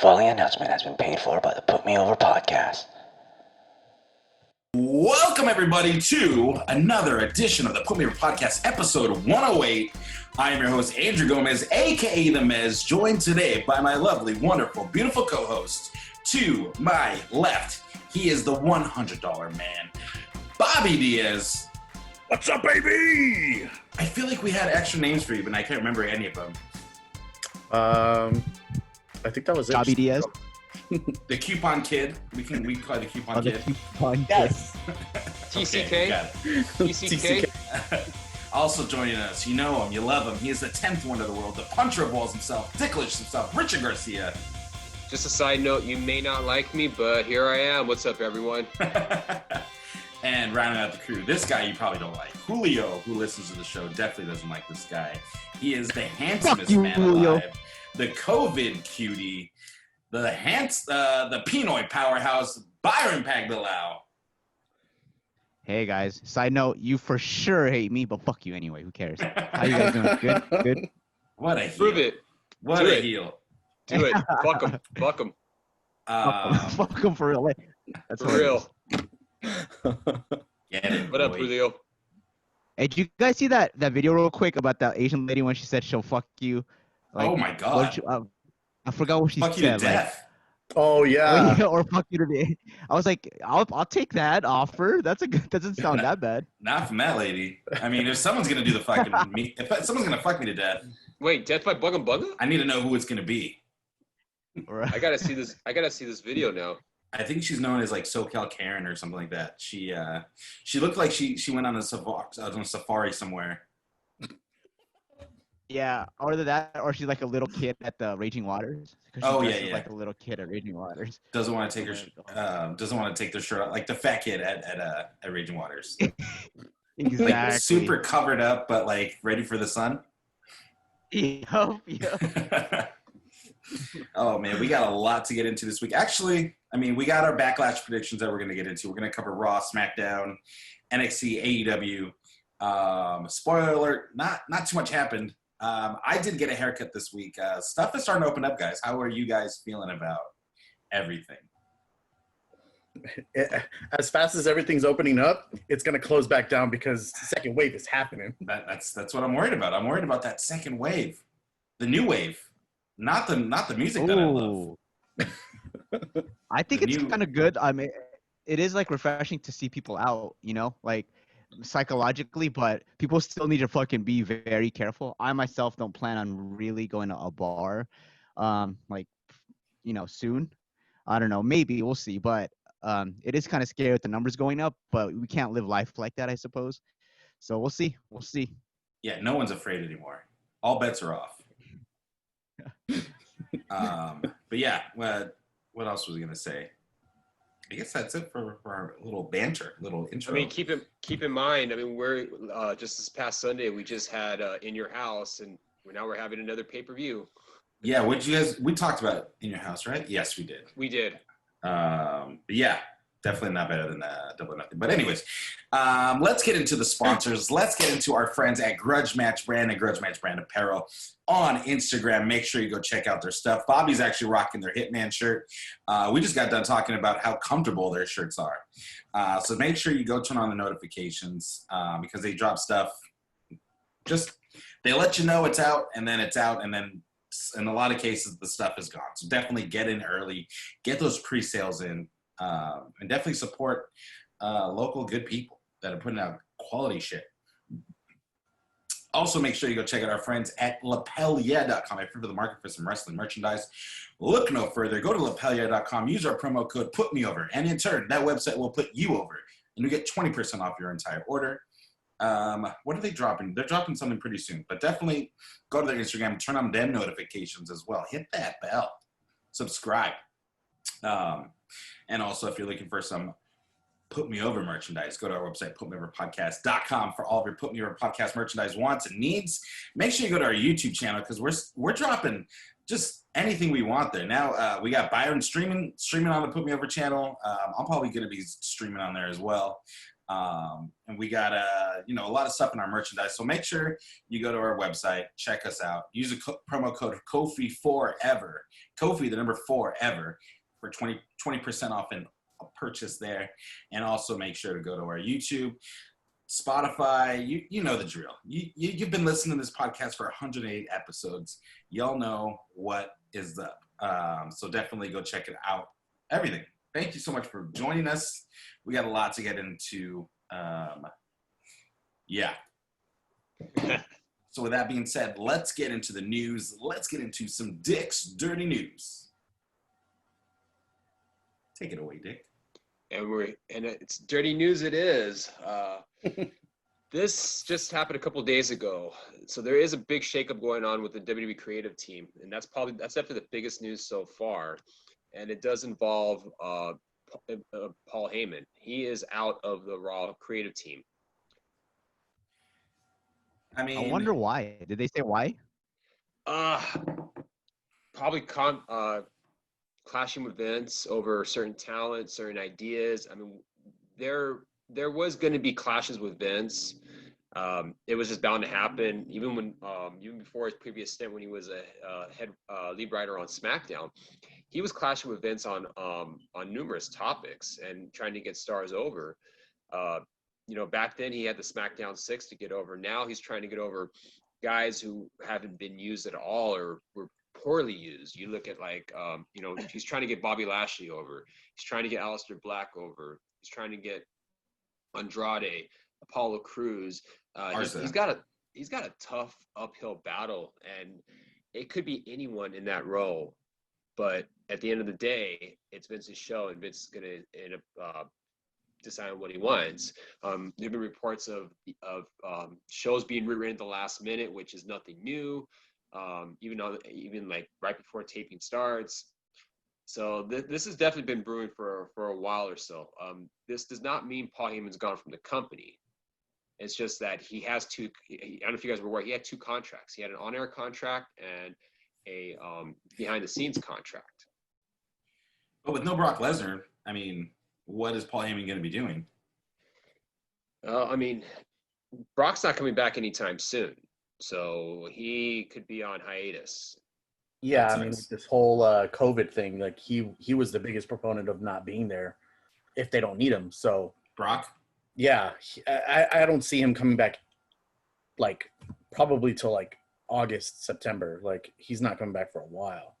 following announcement has been paid for by the Put Me Over podcast. Welcome, everybody, to another edition of the Put Me Over podcast, episode 108. I am your host, Andrew Gomez, a.k.a. The Mez, joined today by my lovely, wonderful, beautiful co-host. To my left, he is the $100 man, Bobby Diaz. What's up, baby? I feel like we had extra names for you, but I can't remember any of them. I think that was it. Bobby Diaz. The Coupon Kid. We call it the Coupon Kid. The coupon Yes. Okay, got it. TCK. Also joining us, you know him, you love him. He is the 10th wonder of the world, the puncher of balls himself, ticklish himself, Richard Garcia. Just a side note, you may not like me, but here I am. What's up, everyone? And rounding out the crew, this guy you probably don't like. Julio, who listens to the show, definitely doesn't like this guy. He is the handsomest you, man Julio. alive, the COVID cutie, the Pinoy powerhouse, Byron Pagdalao. Hey guys, side note, you for sure hate me, but fuck you anyway. Who cares? How you guys doing? Good? Good? What a heel. Prove it. What Do a it. heel. Do it. Fuck him. Fuck him. Fuck them for real. That's For real. Get it, What up, boy. Julio? Hey, did you guys see that video real quick about that Asian lady when she said she'll fuck you? Oh my what God. did you- I forgot what she Fuck you to said. Like, death. Oh yeah. or fuck you to the. I was like, I'll take that offer. That's a good. Doesn't sound that bad. Not from that lady. I mean, if someone's going to do the fucking me, if someone's going to fuck me to death, Wait, Death by Bugga Bugga? I need to know who it's going to be. I gotta see this. I gotta see this video now. I think she's known as like SoCal Karen or something like that. She looked like she went on a safari somewhere. Yeah, or that, or she's like a little kid at the Raging Waters. 'Cause she Oh, yeah, dresses yeah. like a little kid at Raging Waters. Doesn't want to take her doesn't want to take their shirt off, like the fat kid at Raging Waters. Exactly. Like super covered up, but like ready for the sun. Yep. Oh man, we got a lot to get into this week. Actually, I mean, we got our backlash predictions that we're going to get into. We're going to cover Raw, SmackDown, NXT, AEW. Spoiler alert: not too much happened. I did get a haircut this week. Stuff is starting to open up, guys. How are you guys feeling about everything? As fast as everything's opening up, it's gonna close back down because the second wave is happening. That's what I'm worried about. I'm worried about that second wave, the new wave, not the music that I love. Ooh. I think The it's new- kind of good. I mean, it is like refreshing to see people out, you know, like psychologically, but people still need to fucking be very careful. I myself don't plan on really going to a bar, like, you know, soon. I don't know, maybe we'll see, but it is kind of scary with the numbers going up, but we can't live life like that, I suppose. So we'll see. We'll see. Yeah, no one's afraid anymore. All bets are off. But yeah, what else was I gonna say? I guess that's it for our little banter, little I intro. mean, keep in mind. I mean, we're just this past Sunday we just had In Your House, and now we're having another pay-per-view. Yeah, we talked about In Your House, right? Yes, we did. We did. But yeah, definitely not better than Double or Nothing. But anyways, let's get into the sponsors. Let's get into our friends at Grudge Match Brand and Grudge Match Brand Apparel on Instagram. Make sure you go check out their stuff. Bobby's actually rocking their Hitman shirt. We just got done talking about how comfortable their shirts are. So make sure you go turn on the notifications because they drop stuff. They let you know it's out, and then in a lot of cases, the stuff is gone. So definitely get in early, get those pre-sales in, and definitely support local good people that are putting out quality shit. Also, make sure you go check out our friends at lapellia.com. If you're for the market for some wrestling merchandise, look no further. Go to lapellia.com, use our promo code PUTMEOVER, and in turn, that website will put you over, and you get 20% off your entire order. What are they dropping? They're dropping something pretty soon, but definitely go to their Instagram, turn on them notifications as well. Hit that bell, subscribe. And also, if you're looking for some Put Me Over merchandise, go to our website, putmeoverpodcast.com, for all of your Put Me Over podcast merchandise wants and needs. Make sure you go to our YouTube channel because we're dropping just anything we want there. Now we got Byron streaming on the Put Me Over channel. I'm probably going to be streaming on there as well. And we got a lot of stuff in our merchandise. So make sure you go to our website, check us out. Use a promo code Kofi forever. Kofi, the number 4ever, for 20% off in a purchase there. And also make sure to go to our YouTube, Spotify. You know the drill. You've been listening to this podcast for 108 episodes. Y'all know what is up. So definitely go check it out. Everything. Thank you so much for joining us. We got a lot to get into. Yeah. So with that being said, let's get into the news. Let's get into some Dick's Dirty News. Take it away, Dick. And it's dirty news. It is. This just happened a couple of days ago. So there is a big shakeup going on with the WWE creative team, and that's definitely the biggest news so far. And it does involve Paul Heyman. He is out of the Raw creative team. I mean, I wonder why. Did they say why? Probably clashing with Vince over certain talent, certain ideas. I mean, there was going to be clashes with Vince. It was just bound to happen. Even before his previous stint, when he was a head lead writer on SmackDown, he was clashing with Vince on numerous topics and trying to get stars over. Back then he had the SmackDown 6 to get over. Now he's trying to get over guys who haven't been used at all or were poorly used. You look at he's trying to get Bobby Lashley over. He's trying to get Aleister Black over. He's trying to get Andrade, Apollo Crews. He's got a tough uphill battle, and it could be anyone in that role. But at the end of the day, it's Vince's show, and Vince is going to end up deciding what he wants. There have been reports of shows being rewritten at the last minute, which is nothing new. Even like right before taping starts. So this has definitely been brewing for a while or so. This does not mean Paul Heyman's gone from the company. It's just that he has two. I don't know if you guys were aware. He had two contracts. He had an on-air contract and a behind-the-scenes contract. But with no Brock Lesnar, I mean, what is Paul Heyman going to be doing? Brock's not coming back anytime soon, so he could be on hiatus. Yeah, with this whole COVID thing, like he was the biggest proponent of not being there if they don't need him. So Brock? Yeah, I don't see him coming back, like, probably till, like, August, September. Like, he's not coming back for a while.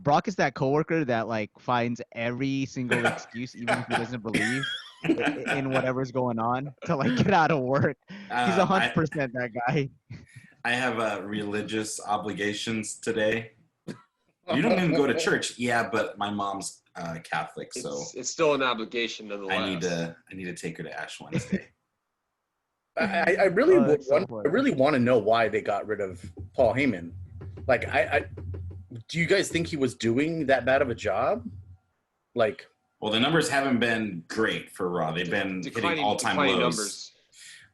Brock is that coworker that, like, finds every single excuse, even if he doesn't believe in whatever's going on, to, like, get out of work. He's 100% that guy. I have religious obligations today. You don't even go to church. Yeah, but my mom's Catholic, so it's still an obligation nonetheless. I need to take her to Ash Wednesday. I really want to know why they got rid of Paul Heyman. Like, do you guys think he was doing that bad of a job? Like, well, the numbers haven't been great for Raw. They've been hitting all-time lows.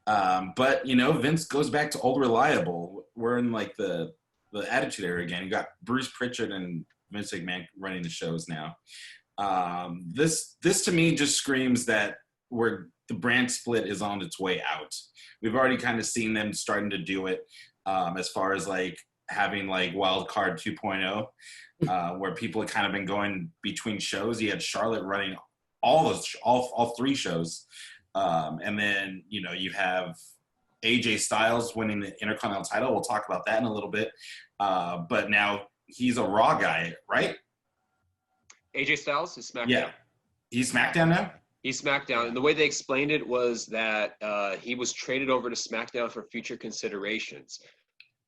Numbers. But Vince goes back to old reliable. We're in like the Attitude Era again. You got Bruce Pritchard and Vince McMahon running the shows now. This to me just screams that the brand split is on its way out. We've already kind of seen them starting to do it as far as like having like Wild Card 2.0, where people have kind of been going between shows. You had Charlotte running all three shows, and then you have AJ Styles winning the Intercontinental title. We'll talk about that in a little bit. But now he's a Raw guy, right? AJ Styles is SmackDown. Yeah. He's SmackDown now? He's SmackDown. And the way they explained it was that he was traded over to SmackDown for future considerations.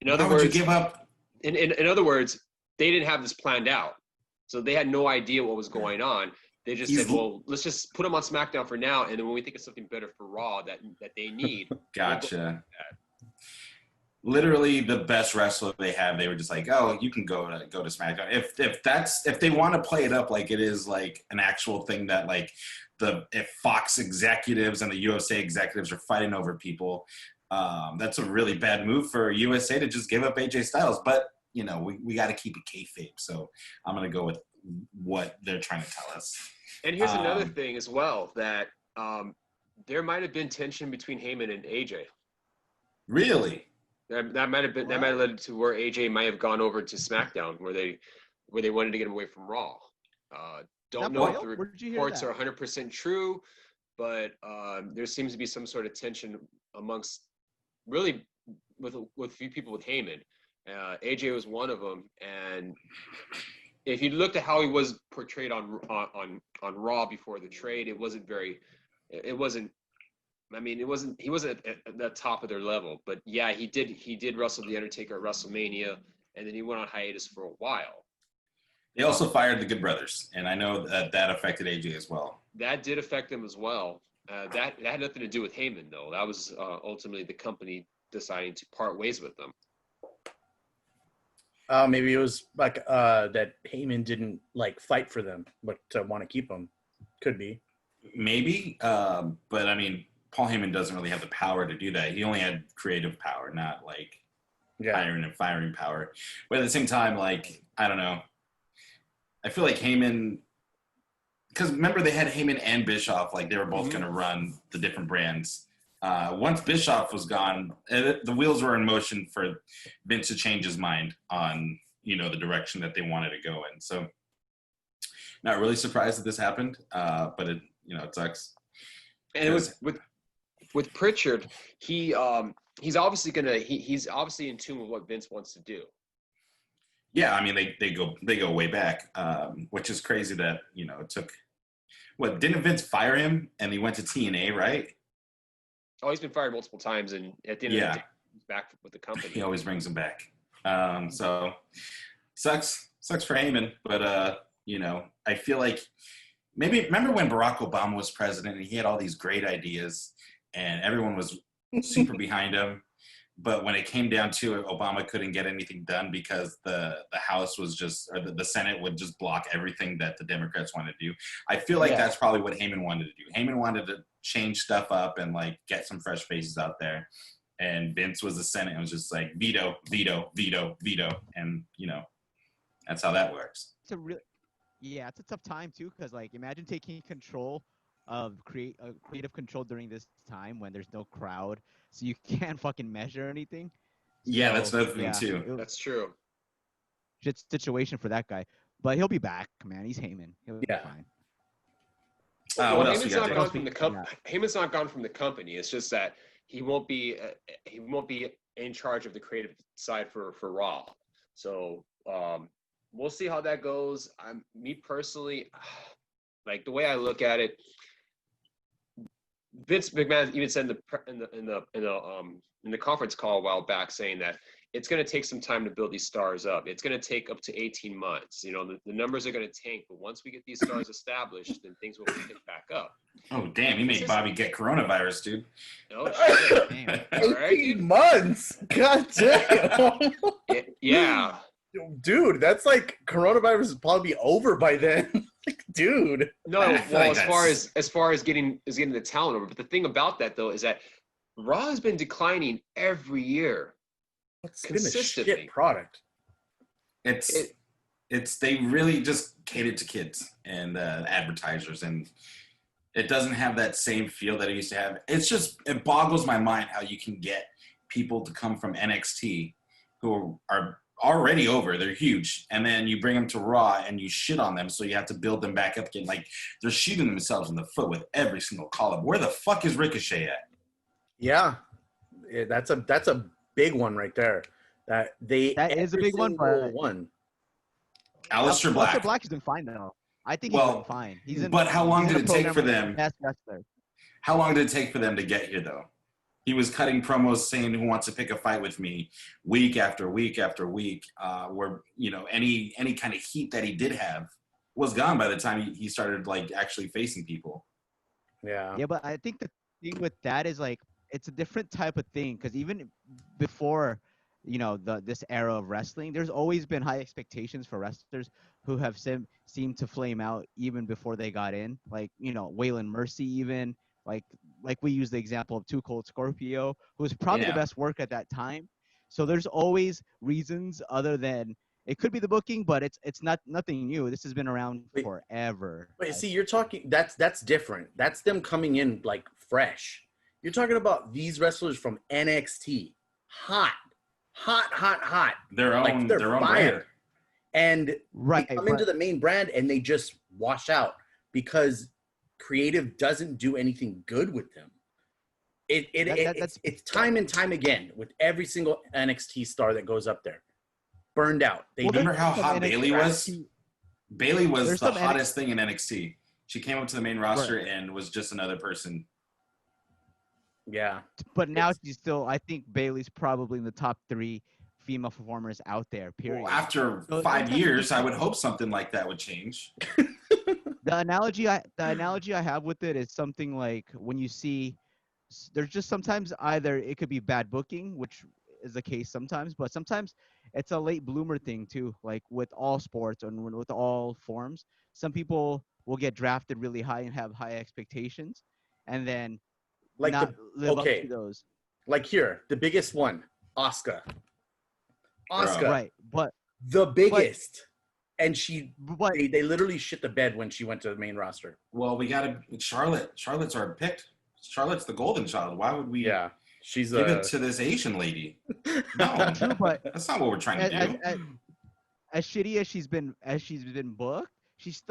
In other words, would you give up? In other words, they didn't have this planned out. So they had no idea what was going on. They just said, well, let's just put him on SmackDown for now, and then when we think of something better for Raw that they need. Gotcha. Literally the best wrestler they have, they were just like, oh, you can go to SmackDown. If they want to play it up like it is like an actual thing that like if Fox executives and the USA executives are fighting over people, that's a really bad move for USA to just give up AJ Styles. But we got to keep it kayfabe, so I'm gonna go what they're trying to tell us. And here's another thing as well, that there might have been tension between Heyman and AJ. Really? That might have been that might have led to where AJ might have gone over to SmackDown, where they wanted to get him away from Raw. Don't know if the reports are 100% true, but there seems to be some sort of tension amongst really with few people with Heyman. AJ was one of them, and if you looked at how he was portrayed on Raw before the trade, he wasn't he wasn't at the top of their level. But yeah, he did wrestle the Undertaker at WrestleMania, and then he went on hiatus for a while. They also fired the Good Brothers, and I know that affected AJ as well. That did affect them as well. That had nothing to do with Heyman, though. That was ultimately the company deciding to part ways with them. Maybe it was like that Heyman didn't like fight for them, but want to keep them. Could be. Maybe, but I mean, Paul Heyman doesn't really have the power to do that. He only had creative power, not like hiring and firing power. But at the same time, like, I don't know. I feel like Heyman, because remember they had Heyman and Bischoff, like they were both going to run the different brands. Once Bischoff was gone, the wheels were in motion for Vince to change his mind on, the direction that they wanted to go in. So not really surprised that this happened, but it sucks. And with Pritchard, he's obviously he's obviously in tune with what Vince wants to do. Yeah, I mean they go way back, which is crazy that it took. What, didn't Vince fire him and he went to TNA, right? Oh, he's been fired multiple times, and at the end of the day, he's back with the company. He always brings him back. So sucks for Heyman, but I feel like maybe remember when Barack Obama was president and he had all these great ideas and everyone was super behind him. But when it came down to it, Obama couldn't get anything done because the House was the Senate would just block everything that the Democrats wanted to do. I feel like that's probably what Heyman wanted to do. Heyman wanted to change stuff up and like get some fresh faces out there. And Vince was the Senate and was just like veto, veto, veto, veto. And, that's how that works. It's a tough time too, because like imagine taking control of creative control during this time when there's no crowd, so you can't fucking measure anything. Yeah, that's another thing too. That's true. Shit situation for that guy, but he'll be back, man. He's Heyman. He'll be fine. What else Heyman's not gone from the company. Heyman's not gone from the company. It's just that he won't be in charge of the creative side for Raw. So we'll see how that goes. Me personally, like the way I look at it, Vince McMahon even said in the conference call a while back, saying that it's going to take some time to build these stars up. It's going to take up to 18 months. The numbers are going to tank, but once we get these stars established, then things will pick back up. Oh, damn. You made Bobby get coronavirus, dude. Oh, shit. Damn. 18 months? God damn. Yeah. Dude, that's like coronavirus would probably be over by then. Like, dude. No, well, as far as getting the talent over. But the thing about that, though, is that Raw has been declining every year. It's been a shit product. They really just catered to kids and advertisers, and it doesn't have that same feel that it used to have. It boggles my mind how you can get people to come from NXT who are already over, they're huge, and then you bring them to Raw and you shit on them, so you have to build them back up again. Like, they're shooting themselves in the foot with every single call-up. Where the fuck is Ricochet at? Yeah, that's a big one right there. That is a big one. But Aleister Black. Aleister Black has been fine though. I think he's been fine. But how long did it take for them? How long did it take for them to get here, though? He was cutting promos saying, "Who wants to pick a fight with me?" week after week after week. Where any kind of heat that he did have was gone by the time he started like actually facing people. Yeah. Yeah, but I think the thing with that is like it's a different type of thing, because even before this era of wrestling, there's always been high expectations for wrestlers who have seemed to flame out even before they got in. Like Waylon Mercy, even like we use the example of Too Cold Scorpio, who was probably the best work at that time. So there's always reasons other than It could be the booking, but it's not nothing new. This has been around Wait. forever. But see, you're talking that's different. That's them coming in like fresh. You're talking about these wrestlers from NXT, hot. Their own Like they're their own fire. brand. And Right, they come into the main brand and they just wash out because creative doesn't do anything good with them. It's time and time again with every single NXT star that goes up there. Burned out. They Remember how some hot NXT Bailey was? Bailey was There's the some hottest thing in NXT. She came up to the main roster and was just another person. Yeah. But now she's still. I think Bailey's probably in the top 3 female performers out there. Period. Well, after So 5 sometimes years, I would hope something like that would change. the analogy I have with it is something like when you see there's just sometimes either it could be bad booking, which is the case sometimes, but sometimes it's a late bloomer thing too, like with all sports and with all forms. Some people will get drafted really high and have high expectations and then Like not live up okay. to those. Like here, the biggest one, Asuka. Asuka, Right, but the biggest. And but they literally shit the bed when she went to the main roster. Well, we got to Charlotte. Charlotte's our pick. Charlotte's the golden child. Why would we She's give it to this Asian lady? No, true, but that's not what we're trying to do. as shitty as she's been booked, she's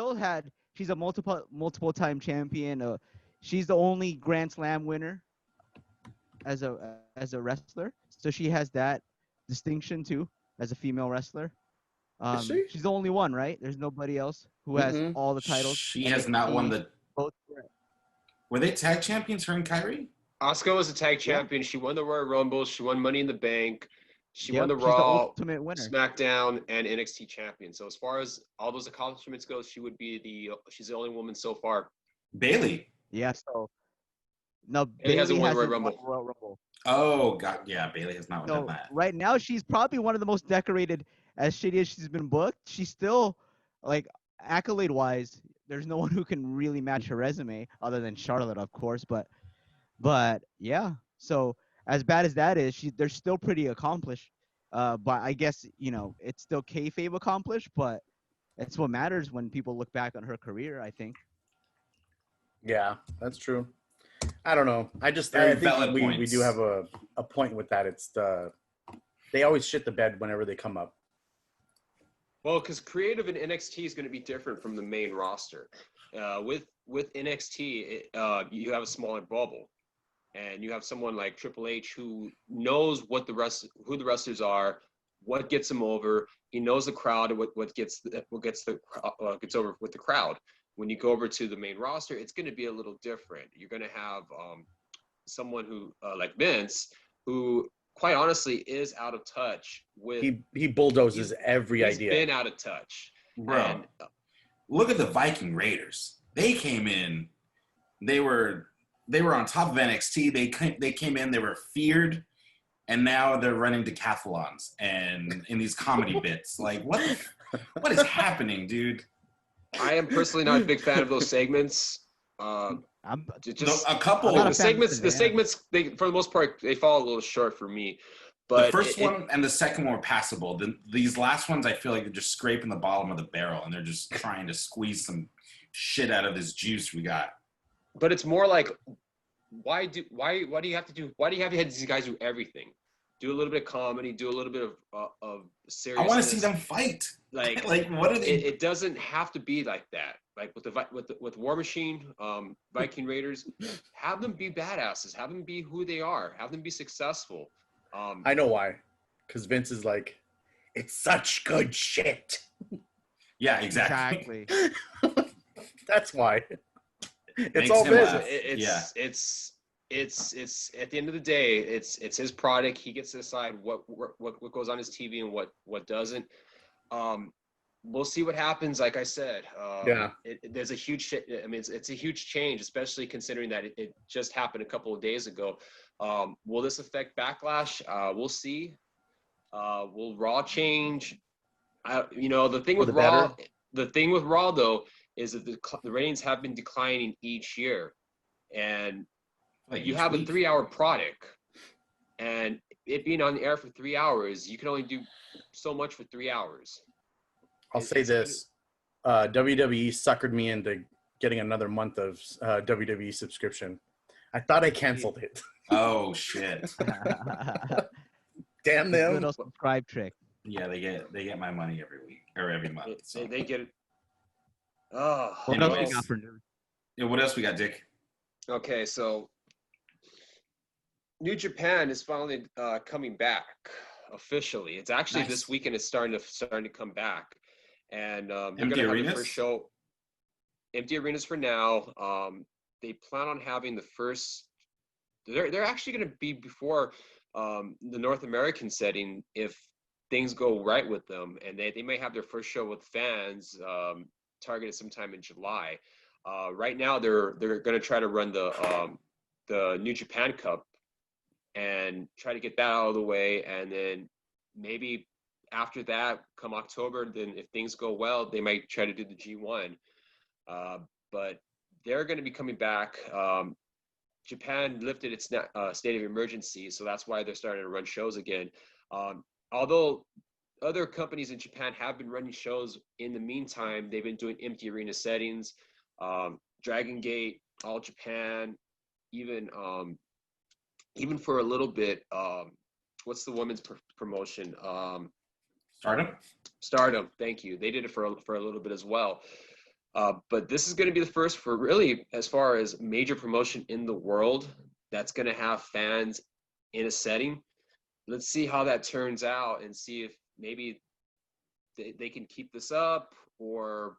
a multiple time champion. She's the only Grand Slam winner as a wrestler, so she has that distinction too as a female wrestler. Is she? She's the only one, right? There's nobody else who has all the titles. She has not won the. Both. Were they tag champions, her and Kyrie? Asuka was a tag champion. She won the Royal Rumble. She won Money in the Bank. She won the she's Raw, the ultimate winner. SmackDown, and NXT champion. So as far as all those accomplishments go, she's the only woman so far. Bailey. Yeah. So no, Bailey hasn't won the Royal won Rumble. Royal Rumble. Oh God, yeah, Bailey has not won that. Right now, she's probably one of the most decorated. As shitty as she's been booked, she's still like accolade wise. There's no one who can really match her resume other than Charlotte, of course. But yeah. So as bad as that is, they're still pretty accomplished. But I guess it's still kayfabe accomplished. But it's what matters when people look back on her career, I think. Yeah, that's true. I don't know. I think we do have a point with that. It's they always shit the bed whenever they come up. Well, because creative in NXT is going to be different from the main roster. With NXT, you have a smaller bubble, and you have someone like Triple H who knows who the wrestlers are, what gets them over. He knows the crowd and what gets over with the crowd. When you go over to the main roster, it's going to be a little different. You're going to have someone who like Vince, who quite honestly is out of touch with. He bulldozes every idea. He's been out of touch, bro. And, look at the Viking Raiders. They came in. They were on top of NXT. They came in. They were feared, and now they're running decathlons and in these comedy bits. Like what is happening, dude? I am personally not a big fan of those segments. Just a couple. The segments, they for the most part, they fall a little short for me. But the first one and the second one were passable. These last ones, I feel like they're just scraping the bottom of the barrel, and they're just trying to squeeze some shit out of this juice we got. But it's more like, why do you have to have these guys do everything? Do a little bit of comedy, do a little bit of seriousness. I want to see them fight. Like what are they? It doesn't have to be like that. Like with War Machine, Viking Raiders, have them be badasses. Have them be who they are. Have them be successful. I know why. Because Vince is like, it's such good shit. Yeah, exactly. That's why. It's Makes all him Vince. laugh. It's at the end of the day, it's his product. He gets to decide what goes on his TV and what doesn't. We'll see what happens. Like I said, there's a huge. I mean, it's a huge change, especially considering that it just happened a couple of days ago. Will this affect Backlash? We'll see. Will Raw change? The thing with Raw though is that the ratings have been declining each year, and you have a 3-hour product, and it being on the air for 3 hours, you can only do so much for 3 hours. I'll say this: WWE suckered me into getting another month of WWE subscription. I thought I canceled it. Oh shit. Damn them! Little subscribe trick. Yeah, they get my money every week or every month. So. They get it. Oh, What else we Anyways. got for news? Yeah, what else we got, Dick? okay. So New Japan is finally coming back officially. It's actually Nice. this weekend. It's starting to come back, and they're Empty going to have arenas? the first show. Empty arenas for now. They plan on having the first. They're actually going to be before the North American setting if things go right with them, and they may have their first show with fans targeted sometime in July. Right now, they're going to try to run the New Japan Cup and try to get that out of the way, and then maybe after that, come October, then if things go well, they might try to do the G1. But they're going to be coming back. Japan lifted its state of emergency, so that's why they're starting to run shows again. Although other companies in Japan have been running shows in the meantime, they've been doing empty arena settings. Dragon Gate, All Japan, even for a little bit. What's the women's promotion? Stardom. Thank you. They did it for a little bit as well. But this is going to be the first for really, as far as major promotion in the world, that's going to have fans in a setting. Let's see how that turns out and see if maybe they can keep this up, or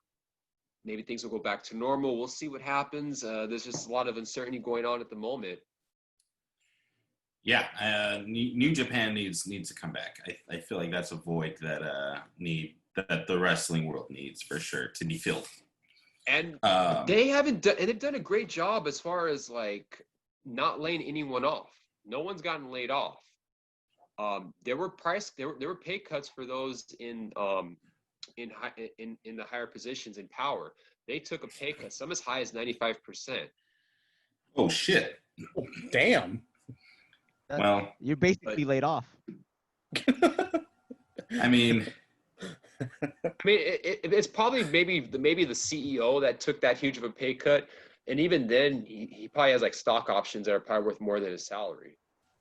maybe things will go back to normal. We'll see what happens. There's just a lot of uncertainty going on at the moment. Yeah, New Japan needs to come back. I feel like that's a void that that the wrestling world needs for sure to be filled. And they've done a great job as far as like not laying anyone off. No one's gotten laid off. There were pay cuts for those in the higher positions in power. They took a pay cut, some as high as 95%. Oh shit! Oh, damn. Well, You're basically laid off. I mean, it's probably maybe the CEO that took that huge of a pay cut, and even then, he probably has like stock options that are probably worth more than his salary.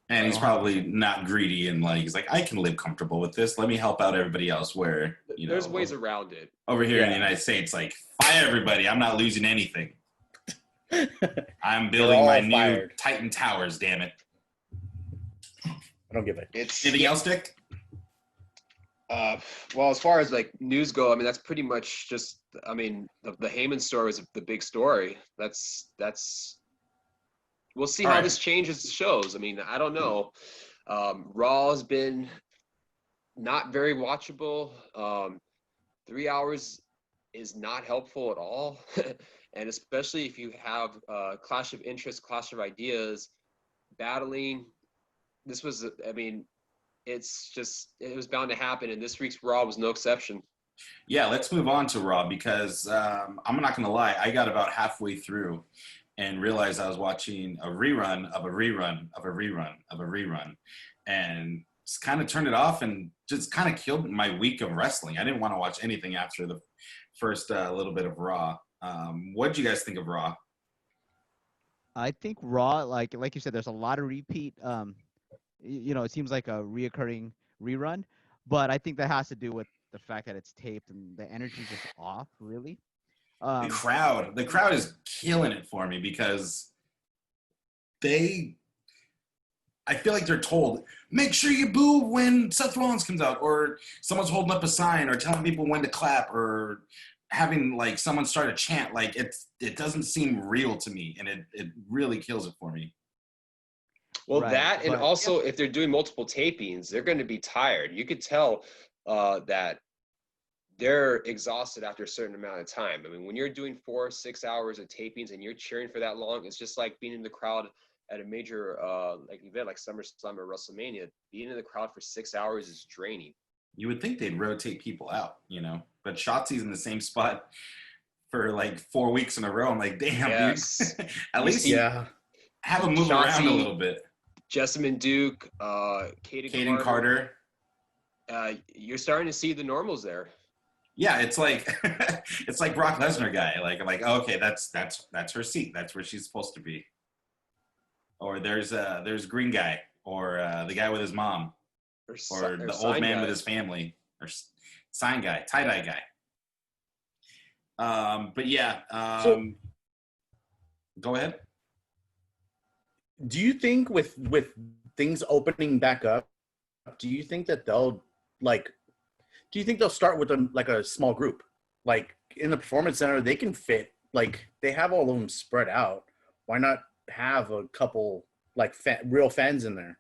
and he's probably not greedy and like he's like, I can live comfortable with this. Let me help out everybody else. Where there's ways around it. Over here in the United States, like fire everybody. I'm not losing anything. I'm building my new Titan Towers. Damn it! I don't give it. Anything else, Dick? Well, as far as like news go, I mean, that's pretty much just. I mean, the Heyman story is the big story. That's. We'll see how this changes the shows. I mean, I don't know. Raw has been not very watchable. 3 hours is not helpful at all, and especially if you have clash of interests, clash of ideas, battling. This was, I mean, it was bound to happen, and this week's Raw was no exception. Yeah, let's move on to Raw because I'm not going to lie. I got about halfway through and realized I was watching a rerun of a rerun of a rerun of a rerun, and just kind of turned it off and just kind of killed my week of wrestling. I didn't want to watch anything after the first little bit of Raw. What did you guys think of Raw? I think Raw, like you said, there's a lot of repeat. It seems like a reoccurring rerun, but I think that has to do with the fact that it's taped and the energy's just off, really. The crowd is killing it for me because I feel like they're told, make sure you boo when Seth Rollins comes out, or someone's holding up a sign or telling people when to clap, or having like someone start a chant. Like it doesn't seem real to me, and it really kills it for me. Well, and also if they're doing multiple tapings, they're going to be tired. You could tell that they're exhausted after a certain amount of time. I mean, when you're doing 4 or 6 hours of tapings and you're cheering for that long, it's just like being in the crowd at a major like event like SummerSlam or WrestleMania. Being in the crowd for 6 hours is draining. You would think they'd rotate people out, but Shotzi's in the same spot for like 4 weeks in a row. I'm like, damn, dude. At least have them move Shotzi, around a little bit. Jessamine Duke, Kaden Carter. You're starting to see the normals there. Yeah, it's like it's like Brock Lesnar guy. Like I'm like, oh, okay, that's her seat. That's where she's supposed to be. Or there's Green guy, or the guy with his mom, or the old man with his family, or sign guy, tie dye guy. But yeah, go ahead. Do you think with things opening back up, do you think that they'll start with a small group? Like in the performance center, they can fit, like they have all of them spread out. Why not have a couple like real fans in there?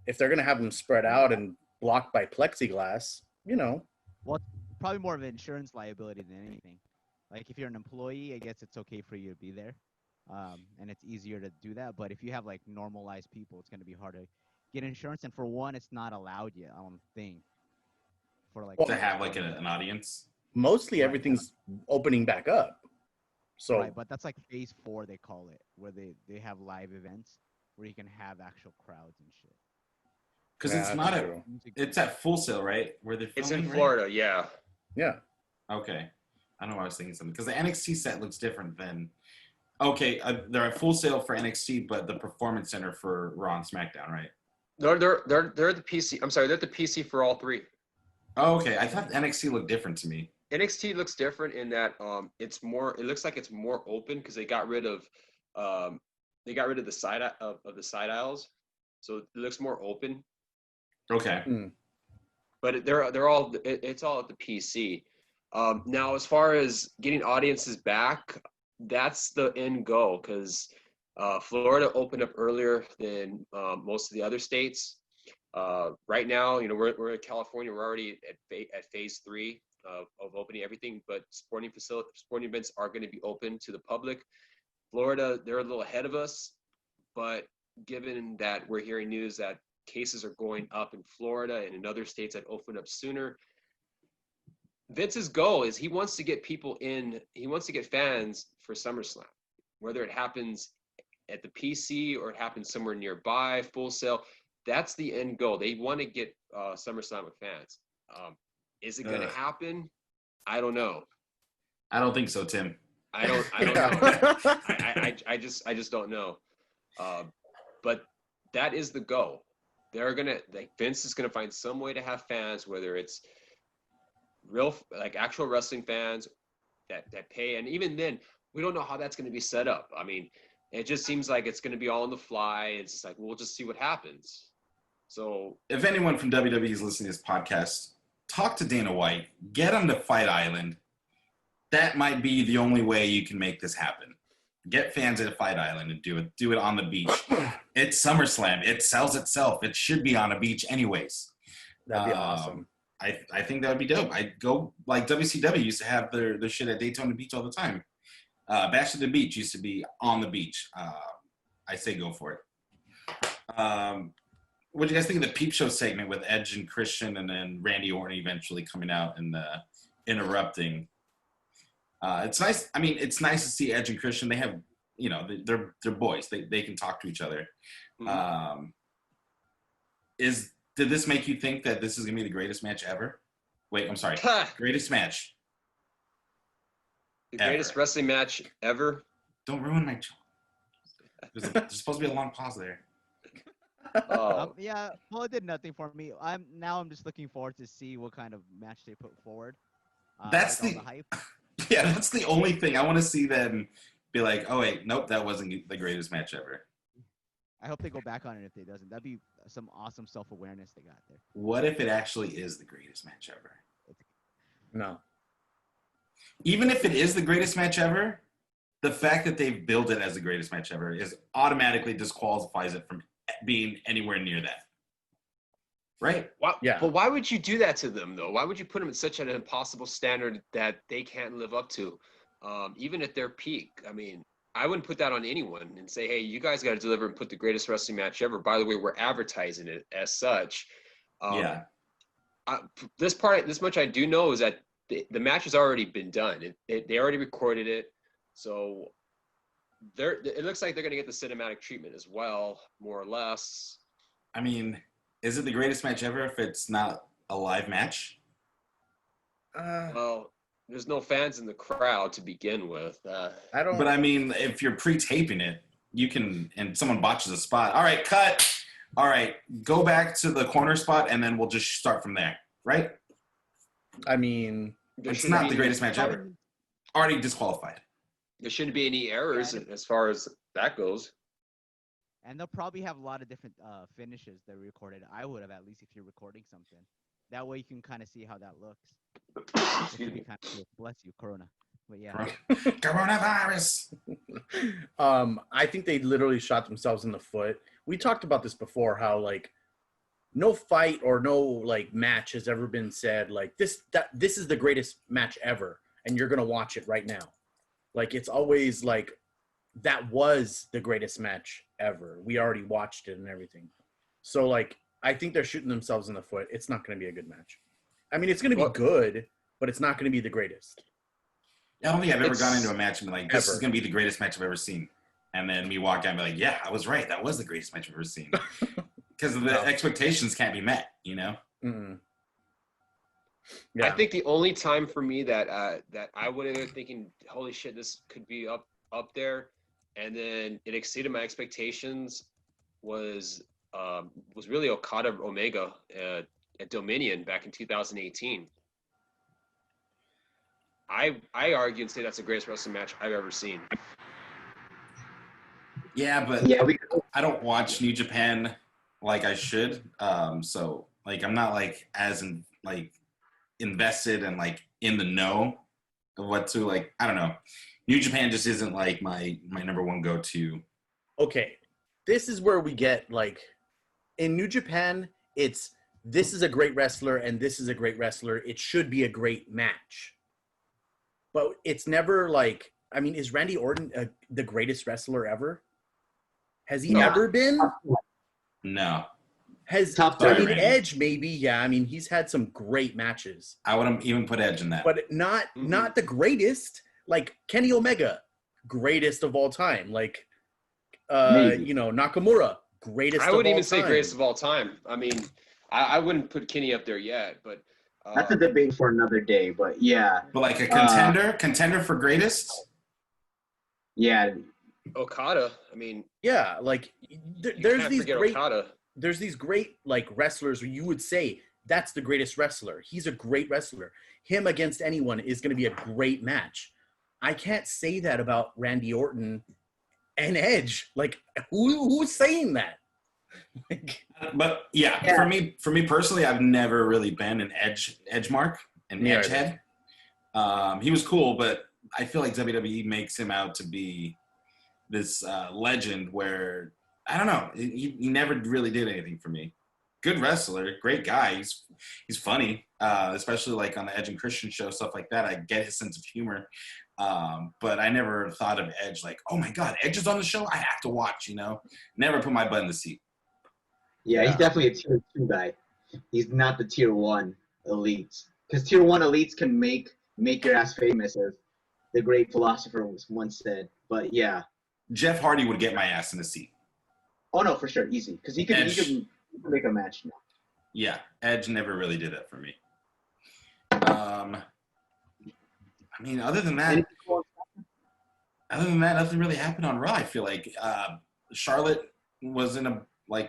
If they're gonna have them spread out and blocked by plexiglass, Well, probably more of an insurance liability than anything. Like if you're an employee, I guess it's okay for you to be there, and it's easier to do that. But if you have like normalized people, it's gonna be hard to get insurance. And for one, it's not allowed yet. I don't think for like to have like an audience. Mostly everything's opening back up. So right, but that's like phase 4 they call it, where they have live events where you can have actual crowds and shit. Because it's not it's at Full Sail, right? Where they're filming, it's in Florida, right? Yeah. Okay. I know I was thinking something. Because the NXT set looks different than... Okay, they're at Full Sail for NXT, but the Performance Center for Raw and SmackDown, right? They're the PC. I'm sorry, they're the PC for all three. Oh, okay. I thought NXT looked different to me. NXT looks different in that it's more. It looks like it's more open because they got rid of the side of the side aisles, so it looks more open. Okay. But they're all it's all at the PC. Now, as far as getting audiences back, that's the end goal because Florida opened up earlier than most of the other states. Right now, we're in California. We're already at phase 3 of opening everything, but sporting events are going to be open to the public. Florida, they're a little ahead of us, but given that we're hearing news that cases are going up in Florida and in other states that open up sooner, Vince's goal is he wants to get people in. He wants to get fans for SummerSlam, whether it happens at the PC or it happens somewhere nearby, Full Sail. That's the end goal. They want to get SummerSlam with fans. Is it going to happen? I don't know. I don't think so, Tim. I don't know. I just don't know. But that is the goal. Vince is gonna find some way to have fans, whether it's real, like actual wrestling fans that pay, and even then, we don't know how that's gonna be set up. I mean, it just seems like it's gonna be all on the fly. It's just like we'll just see what happens. So, if anyone from WWE is listening to this podcast, talk to Dana White. Get him to Fight Island. That might be the only way you can make this happen. Get fans at Fight Island and do it. Do it on the beach. It's SummerSlam. It sells itself. It should be on a beach anyways. That'd be awesome. I think that would be dope. I'd go, like WCW used to have their shit at Daytona Beach all the time. Bash at the Beach used to be on the beach. I say go for it. What do you guys think of the Peep Show segment with Edge and Christian and then Randy Orton eventually coming out and interrupting? It's nice. I mean, it's nice to see Edge and Christian. They have, they're boys. They can talk to each other. mm-hmm. Did this make you think that this is gonna be the greatest match ever? Wait, I'm sorry. Greatest match. The greatest wrestling match ever. Don't ruin my joke. There's supposed to be a long pause there. Yeah, well, it did nothing for me. I'm just looking forward to see what kind of match they put forward. That's the hype. Yeah, that's the only thing. I want to see them be like, oh wait, nope, that wasn't the greatest match ever. I hope they go back on it if they doesn't. That'd be some awesome self-awareness they got there. What if it actually is the greatest match ever? No. Even if it is the greatest match ever, the fact that they've billed it as the greatest match ever is automatically disqualifies it from being anywhere near that. Right? Yeah. But why would you do that to them, though? Why would you put them at such an impossible standard that they can't live up to, even at their peak? I mean, I wouldn't put that on anyone and say, hey, you guys got to deliver and put the greatest wrestling match ever. By the way, we're advertising it as such. This much I do know is that the match has already been done. They already recorded it. So it looks like they're going to get the cinematic treatment as well, more or less. I mean, is it the greatest match ever if it's not a live match? Well, there's no fans in the crowd to begin with. I don't. But I mean, if you're pre-taping it, you can, and someone botches a spot. All right, cut. All right, go back to the corner spot, and then we'll just start from there, right? I mean, It's not the greatest match ever. Already disqualified. There shouldn't be any errors as far as that goes. And they'll probably have a lot of different finishes they're recorded. I would have, at least if you're recording something. That way you can kind of see how that looks. It should be kind of cool. Bless you, Corona. But yeah. Coronavirus. I think they literally shot themselves in the foot. We talked about this before, how like no fight or no like match has ever been said like this is the greatest match ever, and you're gonna watch it right now. Like it's always like that was the greatest match ever. We already watched it and everything. So like I think they're shooting themselves in the foot. It's not gonna be a good match. I mean, it's gonna be good, but it's not gonna be the greatest. I don't think I've ever gone into a match and been like, this is going to be the greatest match I've ever seen. And then me walk out and be like, yeah, I was right. That was the greatest match I've ever seen. Because the expectations can't be met, you know? Mm-hmm. Yeah. I think the only time for me that that I went in there thinking, holy shit, this could be up there, and then it exceeded my expectations was really Okada Omega at Dominion back in 2018. I argue and say that's the greatest wrestling match I've ever seen. Yeah, but I don't watch New Japan like I should. So like I'm not like as invested and like in the know of what to like. I don't know. New Japan just isn't like my number one go-to. Okay, this is where we get like in New Japan, this is a great wrestler and this is a great wrestler. It should be a great match. But it's never like, I mean, is Randy Orton the greatest wrestler ever? Has he ever been? No. Edge maybe, yeah. I mean, he's had some great matches. I wouldn't even put Edge in that. But not the greatest. Like Kenny Omega, greatest of all time. Like, Nakamura, greatest of all time. I wouldn't even say greatest of all time. I mean, I wouldn't put Kenny up there yet, but that's a debate for another day, but yeah. But like a contender for greatest? Yeah. Okada, I mean. Yeah, like there's these great like wrestlers where you would say that's the greatest wrestler. He's a great wrestler. Him against anyone is going to be a great match. I can't say that about Randy Orton and Edge. Like who's saying that? But yeah, for me personally, I've never really been an edge mark, an edge head. He was cool, but I feel like WWE makes him out to be this legend where I don't know. He never really did anything for me. Good wrestler, great guy. He's funny, especially like on the Edge and Christian show, stuff like that. I get his sense of humor. But I never thought of Edge like, oh my God, Edge is on the show. I have to watch, Never put my butt in the seat. Yeah, he's definitely a tier 2 guy. He's not the tier 1 elites. Because tier 1 elites can make your ass famous, as the great philosopher once said. But yeah. Jeff Hardy would get my ass in the seat. Oh no, for sure, easy. Because he could make a match now. Yeah, Edge never really did that for me. I mean, other than that, nothing really happened on Raw. I feel like Charlotte was in a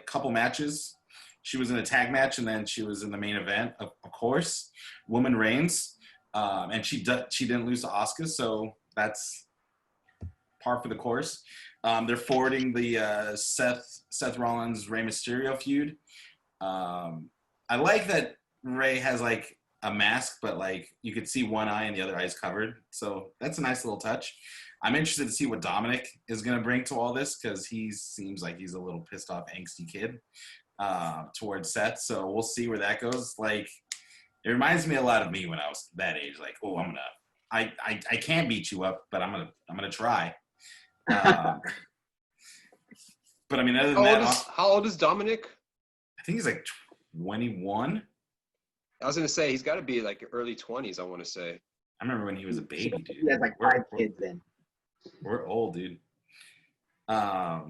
couple matches. She was in a tag match, and then she was in the main event, of course. Woman reigns, and she didn't lose to Asuka, so that's par for the course. They're forwarding the Seth Rollins Rey Mysterio feud. I like that Rey has like a mask, but like you could see one eye and the other eye is covered, so that's a nice little touch. I'm interested to see what Dominic is going to bring to all this, because he seems like he's a little pissed off, angsty kid towards Seth. So we'll see where that goes. Like, it reminds me a lot of me when I was that age. Like, oh, I can't beat you up, but I'm gonna try. But I mean, other than how old is Dominic? I think he's like 21. I was gonna say he's got to be like early 20s. I want to say. I remember when he was a baby, dude. He has like 5 kids then. We're old, dude. But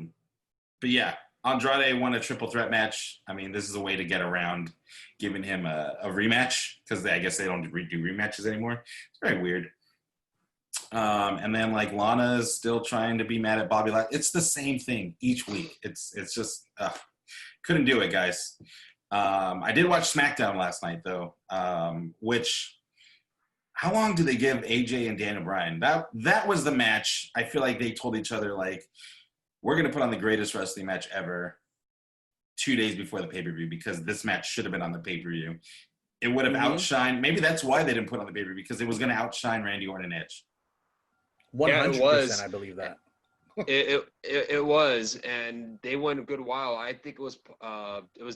yeah, Andrade won a triple threat match. I mean, this is a way to get around giving him a rematch because I guess they don't do rematches anymore. It's very weird. And then like Lana's still trying to be mad at Bobby Lashley. It's the same thing each week. It's just couldn't do it, guys. I did watch SmackDown last night though, which how long do they give AJ and Daniel Bryan? That was the match. I feel like they told each other like, we're going to put on the greatest wrestling match ever 2 days before the pay-per-view because this match should have been on the pay-per-view. It would have outshined. Maybe that's why they didn't put it on the pay-per-view because it was going to outshine Randy Orton and Edge. 100%, I believe that. It was, and they went a good while. I think it was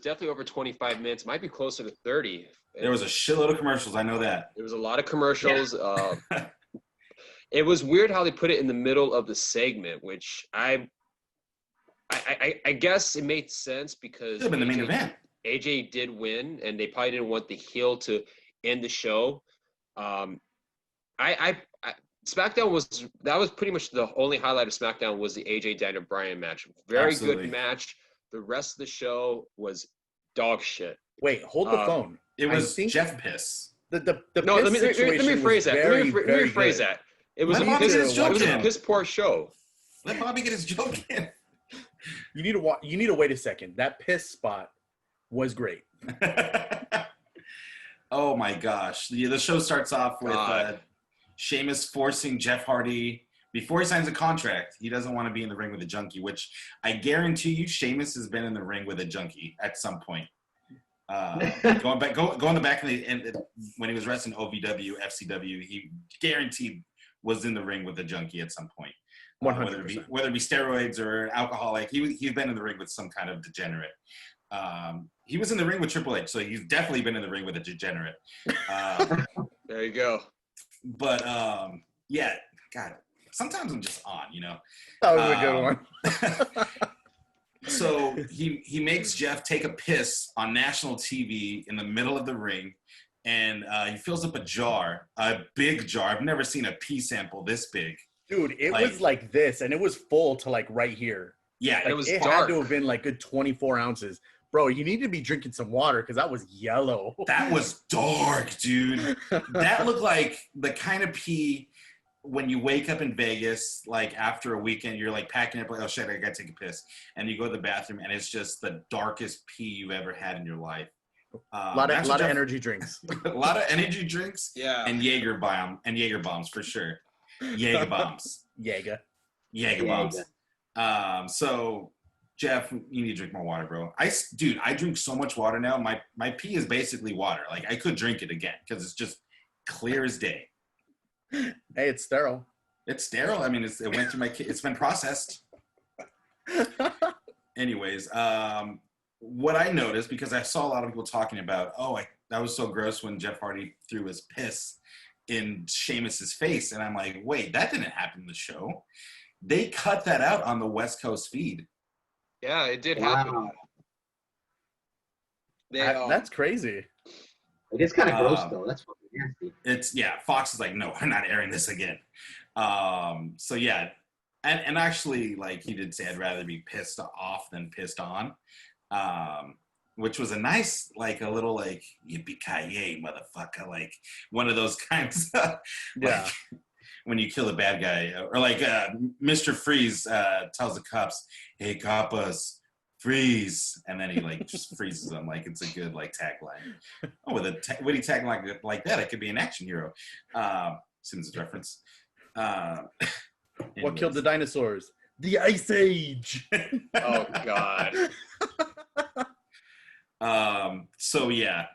definitely over 25 minutes. Might be closer to 30. There was a shitload of commercials. I know that. There was a lot of commercials. Yeah. It was weird how they put it in the middle of the segment, which I guess it made sense because Should have been the main event. AJ did win, and they probably didn't want the heel to end the show. SmackDown was pretty much the only highlight of SmackDown was the AJ Daniel Bryan match. Very Absolutely. good match. The rest of the show was dog shit. Wait, hold the phone. It was Jeff Piss. The No, let me situation rephrase that. very, Let me very rephrase good. that. It was Let a Bobby get his joke in. piss poor show. Let Bobby get his joke in. You need to wait a second. That piss spot was great. Oh my gosh. The show starts off with Sheamus forcing Jeff Hardy before he signs a contract. He doesn't want to be in the ring with a junkie, which I guarantee you Sheamus has been in the ring with a junkie at some point. Going the back when he was wrestling OVW, FCW, he guaranteed was in the ring with a junkie at some point. 100%. Whether it be steroids or an alcoholic, he's been in the ring with some kind of degenerate. He was in the ring with Triple H, so he's definitely been in the ring with a degenerate. There you go. But yeah, God, sometimes I'm just on, you know. That was a good one. So he makes Jeff take a piss on national TV in the middle of the ring, and he fills up a big jar. I've never seen a pee sample this big. Dude, it was like this, and it was full to like right here. Yeah, Like, it had to have been like good 24 ounces. Bro, you need to be drinking some water because that was yellow. That was dark, dude. That looked like the kind of pee when you wake up in Vegas, like after a weekend, you're like packing up, like, oh shit, I gotta take a piss. And you go to the bathroom, and it's just the darkest pee you've ever had in your life. A lot of energy drinks. A lot of energy drinks. Yeah. And Jaeger bombs for sure. Jaeger bombs. Jaeger bombs. So Jeff, you need to drink more water, bro. I drink so much water now. My pee is basically water. Like I could drink it again because it's just clear as day. Hey, it's sterile. It's sterile. I mean, it went through it's been processed. Anyways, what I noticed, because I saw a lot of people talking about, that was so gross when Jeff Hardy threw his piss in Sheamus's face. And I'm like, wait, that didn't happen in the show. They cut that out on the West Coast feed. Yeah, it did happen. That's crazy. It is kind of gross, though. That's fucking nasty. Fox is like, no, we're not airing this again. So yeah, and actually, like he did say, I'd rather be pissed off than pissed on, which was a nice, like a little like yippee-ki-yay, motherfucker, like one of those kinds. Yeah. When you kill a bad guy, or like Mr. Freeze tells the cops, "Hey, coppers, freeze!" And then he like just freezes them. Like it's a good like tagline. Oh, with a witty tagline like that, it could be an action hero. Simpsons reference. What killed the dinosaurs? The Ice Age. Oh God. So yeah,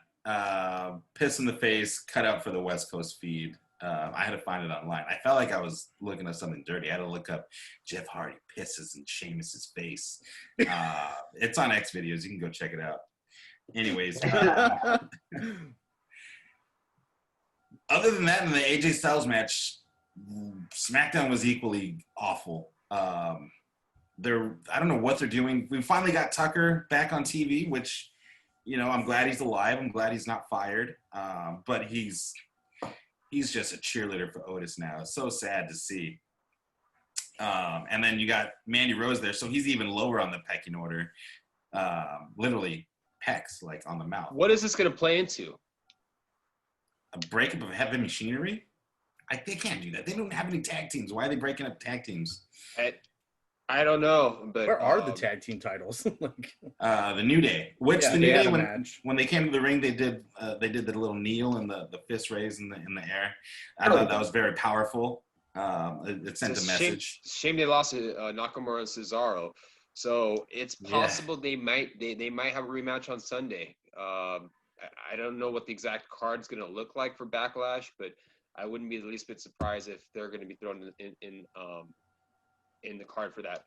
piss in the face, cut out for the West Coast feed. I had to find it online. I felt like I was looking at something dirty. I had to look up Jeff Hardy pisses in Sheamus's face. It's on X videos. You can go check it out. Anyways, other than that, in the AJ Styles match, SmackDown was equally awful. I don't know what they're doing. We finally got Tucker back on TV, which, you know, I'm glad he's alive. I'm glad he's not fired. But he's just a cheerleader for Otis now. It's so sad to see. And then you got Mandy Rose there, so he's even lower on the pecking order. Literally pecs like on the mouth. What is this going to play into? A breakup of heavy machinery? They can't do that. They don't have any tag teams. Why are they breaking up tag teams? I don't know, but where are the tag team titles? The New Day. The New Day when they came to the ring, they did the little kneel and the fist raise in the air. I thought that was very powerful. It sent a message. Shame they lost to Nakamura and Cesaro. So it's possible they might have a rematch on Sunday. I don't know what the exact card's going to look like for Backlash, but I wouldn't be the least bit surprised if they're going to be thrown in the card for that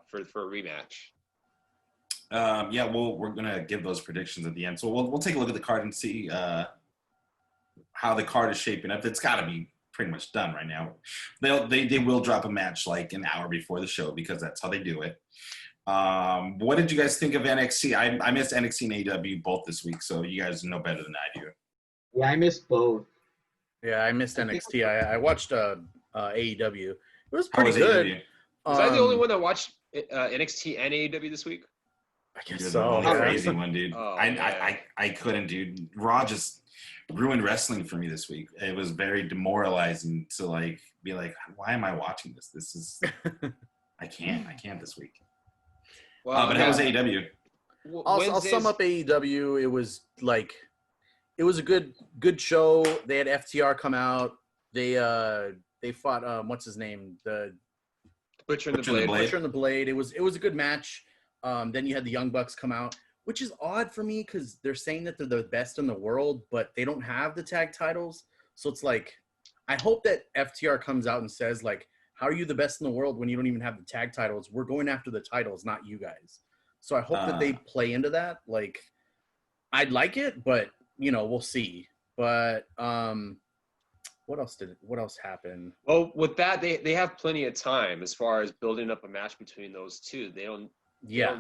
for a rematch. We're gonna give those predictions at the end. So we'll take a look at the card and see how the card is shaping up. It's got to be pretty much done right now. They will drop a match like an hour before the show because that's how they do it. What did you guys think of NXT? I missed NXT and AEW both this week, so you guys know better than I do. Yeah, I missed both. Yeah, I missed NXT. I watched AEW. It was pretty good. AEW? Was I the only one that watched NXT and AEW this week? I guess You're so. the only crazy one, dude. Oh, I couldn't, dude. Raw just ruined wrestling for me this week. It was very demoralizing to be like, why am I watching this? This is I can't this week. Well, but how was AEW? I'll sum up AEW. It was a good show. They had FTR come out. They fought what's his name? The Butcher and the Blade. Butcher and the Blade. It was a good match. Then you had the Young Bucks come out, which is odd for me because they're saying that they're the best in the world, but they don't have the tag titles. So it's like, I hope that FTR comes out and says how are you the best in the world when you don't even have the tag titles? We're going after the titles, not you guys. So I hope that they play into that. I'd like it, but we'll see. But what else happened? Well, with that, they have plenty of time as far as building up a match between those two. They don't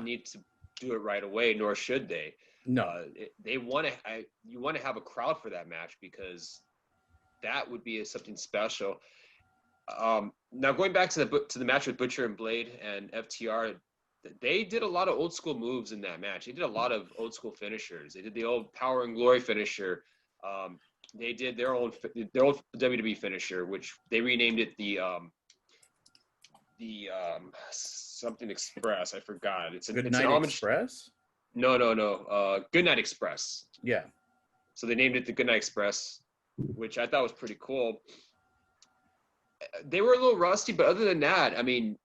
need to do it right away, nor should they. No, you want to have a crowd for that match because that would be something special. Now going back to the match with Butcher and Blade and FTR, they did a lot of old school moves in that match. They did a lot of old school finishers. They did the old Power and Glory finisher. They did their old WWE finisher, which they renamed it the something Express. I forgot. It's an homage. Express? No. Goodnight Express. Yeah. So they named it the Goodnight Express, which I thought was pretty cool. They were a little rusty, but other than that, I mean,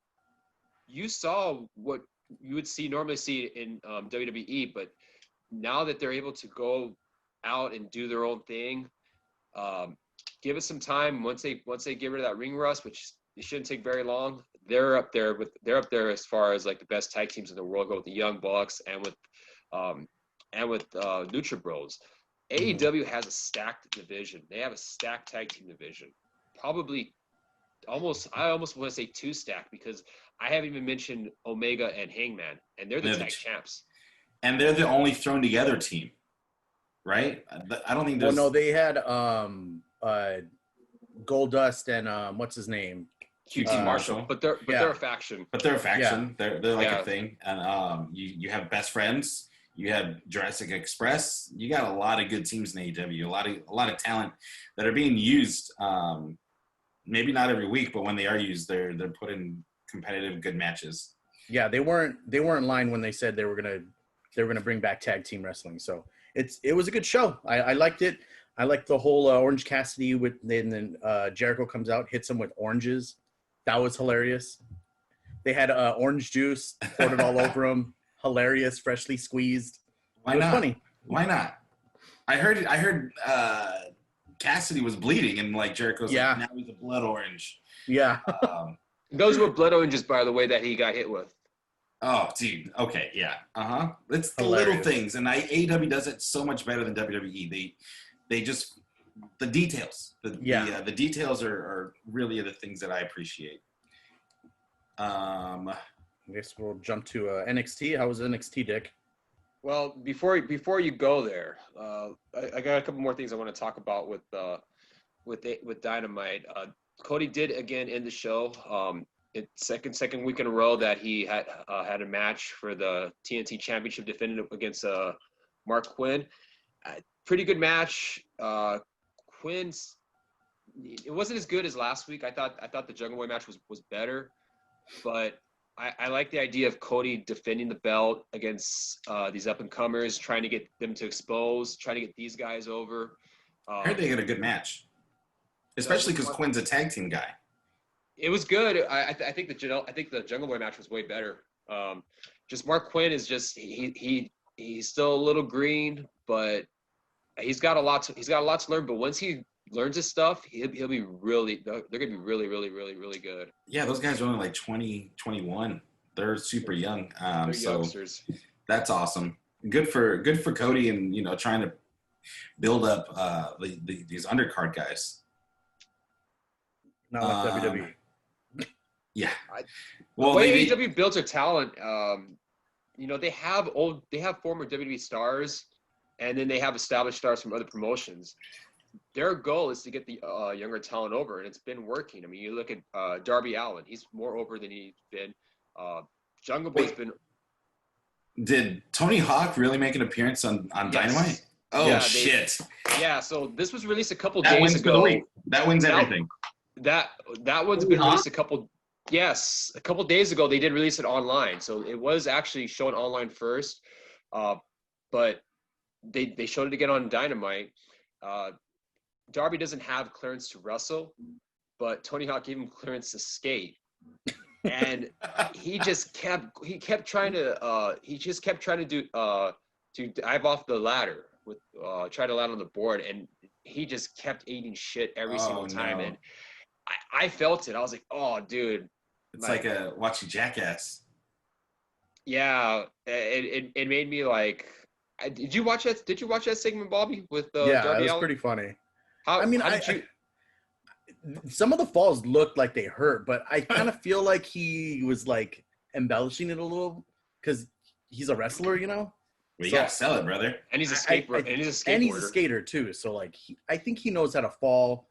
you saw what you would normally see in WWE, but now that they're able to go out and do their own thing, give it some time. Once they get rid of that ring rust, which it shouldn't take very long, they're up there as far as the best tag teams in the world go with the Young Bucks and with Lucha Bros. AEW has a stacked division. They have a stacked tag team division. Probably I almost want to say two stacked because I haven't even mentioned Omega and Hangman, and they're the tag champs. And they're the only thrown together team, right? I don't think there's... Well, no, they had Goldust and what's his name? QT Marshall. But they're a faction. But they're a faction. Yeah. They're a thing. And you have Best Friends. You have Jurassic Express. You got a lot of good teams in AEW. A lot of talent that are being used. Maybe not every week, but when they are used, they're put in competitive, good matches. Yeah, they weren't lying when they said they were gonna bring back tag team wrestling. So it was a good show. I liked it. I liked the whole Orange Cassidy then Jericho comes out, hits him with oranges. That was hilarious. They had orange juice poured it all over him. Hilarious, freshly squeezed. Why it was not? Funny. Why not? I heard Cassidy was bleeding and Jericho's now he's a blood orange. Yeah. Those were blood oranges, by the way, that he got hit with. Oh, dude. Okay, yeah. It's the Hilarious. little things, and AEW does it so much better than WWE. They just the details. The details are really the things that I appreciate. I guess we'll jump to NXT. How was NXT, Dick? Well, before you go there, I got a couple more things I want to talk about with Dynamite. Cody did again end the show. it's second week in a row that he had a match for the TNT Championship, defended against Mark Quinn. Pretty good match. Quinn's it wasn't as good as last week. I thought the Jungle Boy match was better, but I like the idea of Cody defending the belt against these up and comers, trying to get them to expose, trying to get these guys over. I heard they got a good match, especially because Quinn's a tag team guy. It was good. I think the Jungle Boy match was way better. Just Mark Quinn is just he's still a little green, but he's got a lot to learn. But once he learns his stuff, he'll be really. They're gonna be really, really, really, really good. Yeah, those guys are only like 20, 21. They're super young. They're so youngsters. that's awesome. Good for Cody, and trying to build up these undercard guys. Not like WWE. Yeah. The way AEW builds their talent, they have former WWE stars, and then they have established stars from other promotions. Their goal is to get the younger talent over, and it's been working. I mean, you look at Darby Allin; he's more over than he's been. Jungle Boy's been. Did Tony Hawk really make an appearance on Dynamite? Oh yeah, shit! Yeah, so this was released a couple days ago. That wins everything. That one's been released a couple days ago. They did release it online, so it was actually shown online first, but they showed it again on Dynamite. Darby doesn't have clearance to wrestle, but Tony Hawk gave him clearance to skate, and he kept trying to do to dive off the ladder with try to land on the board, and he just kept eating shit every single time, and I felt it. I was like, oh, dude. It's like watching Jackass. Yeah, it made me like. Did you watch that? Did you watch that segment, Bobby? With Darby it was Allin? pretty funny. Some of the falls looked like they hurt, but I kind of feel like he was like embellishing it a little because he's a wrestler, Well, you gotta sell it, brother. And he's a skateboarder. And he's a skater too. So like, I think he knows how to fall,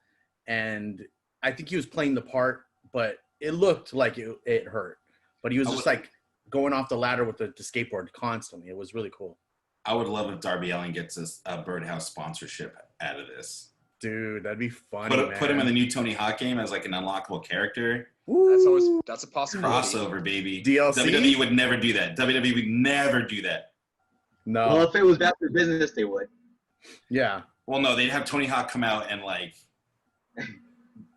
and I think he was playing the part, but it looked like it hurt. But he was just like going off the ladder with the skateboard constantly. It was really cool. I would love if Darby Allin gets a Birdhouse sponsorship out of this. Dude, that'd be funny. Put him in the new Tony Hawk game as like an unlockable character. That's a possibility. Crossover, baby. DLC? WWE would never do that. WWE would never do that. No. Well, if it was bad for business, they would. Yeah. Well, no, they'd have Tony Hawk come out and like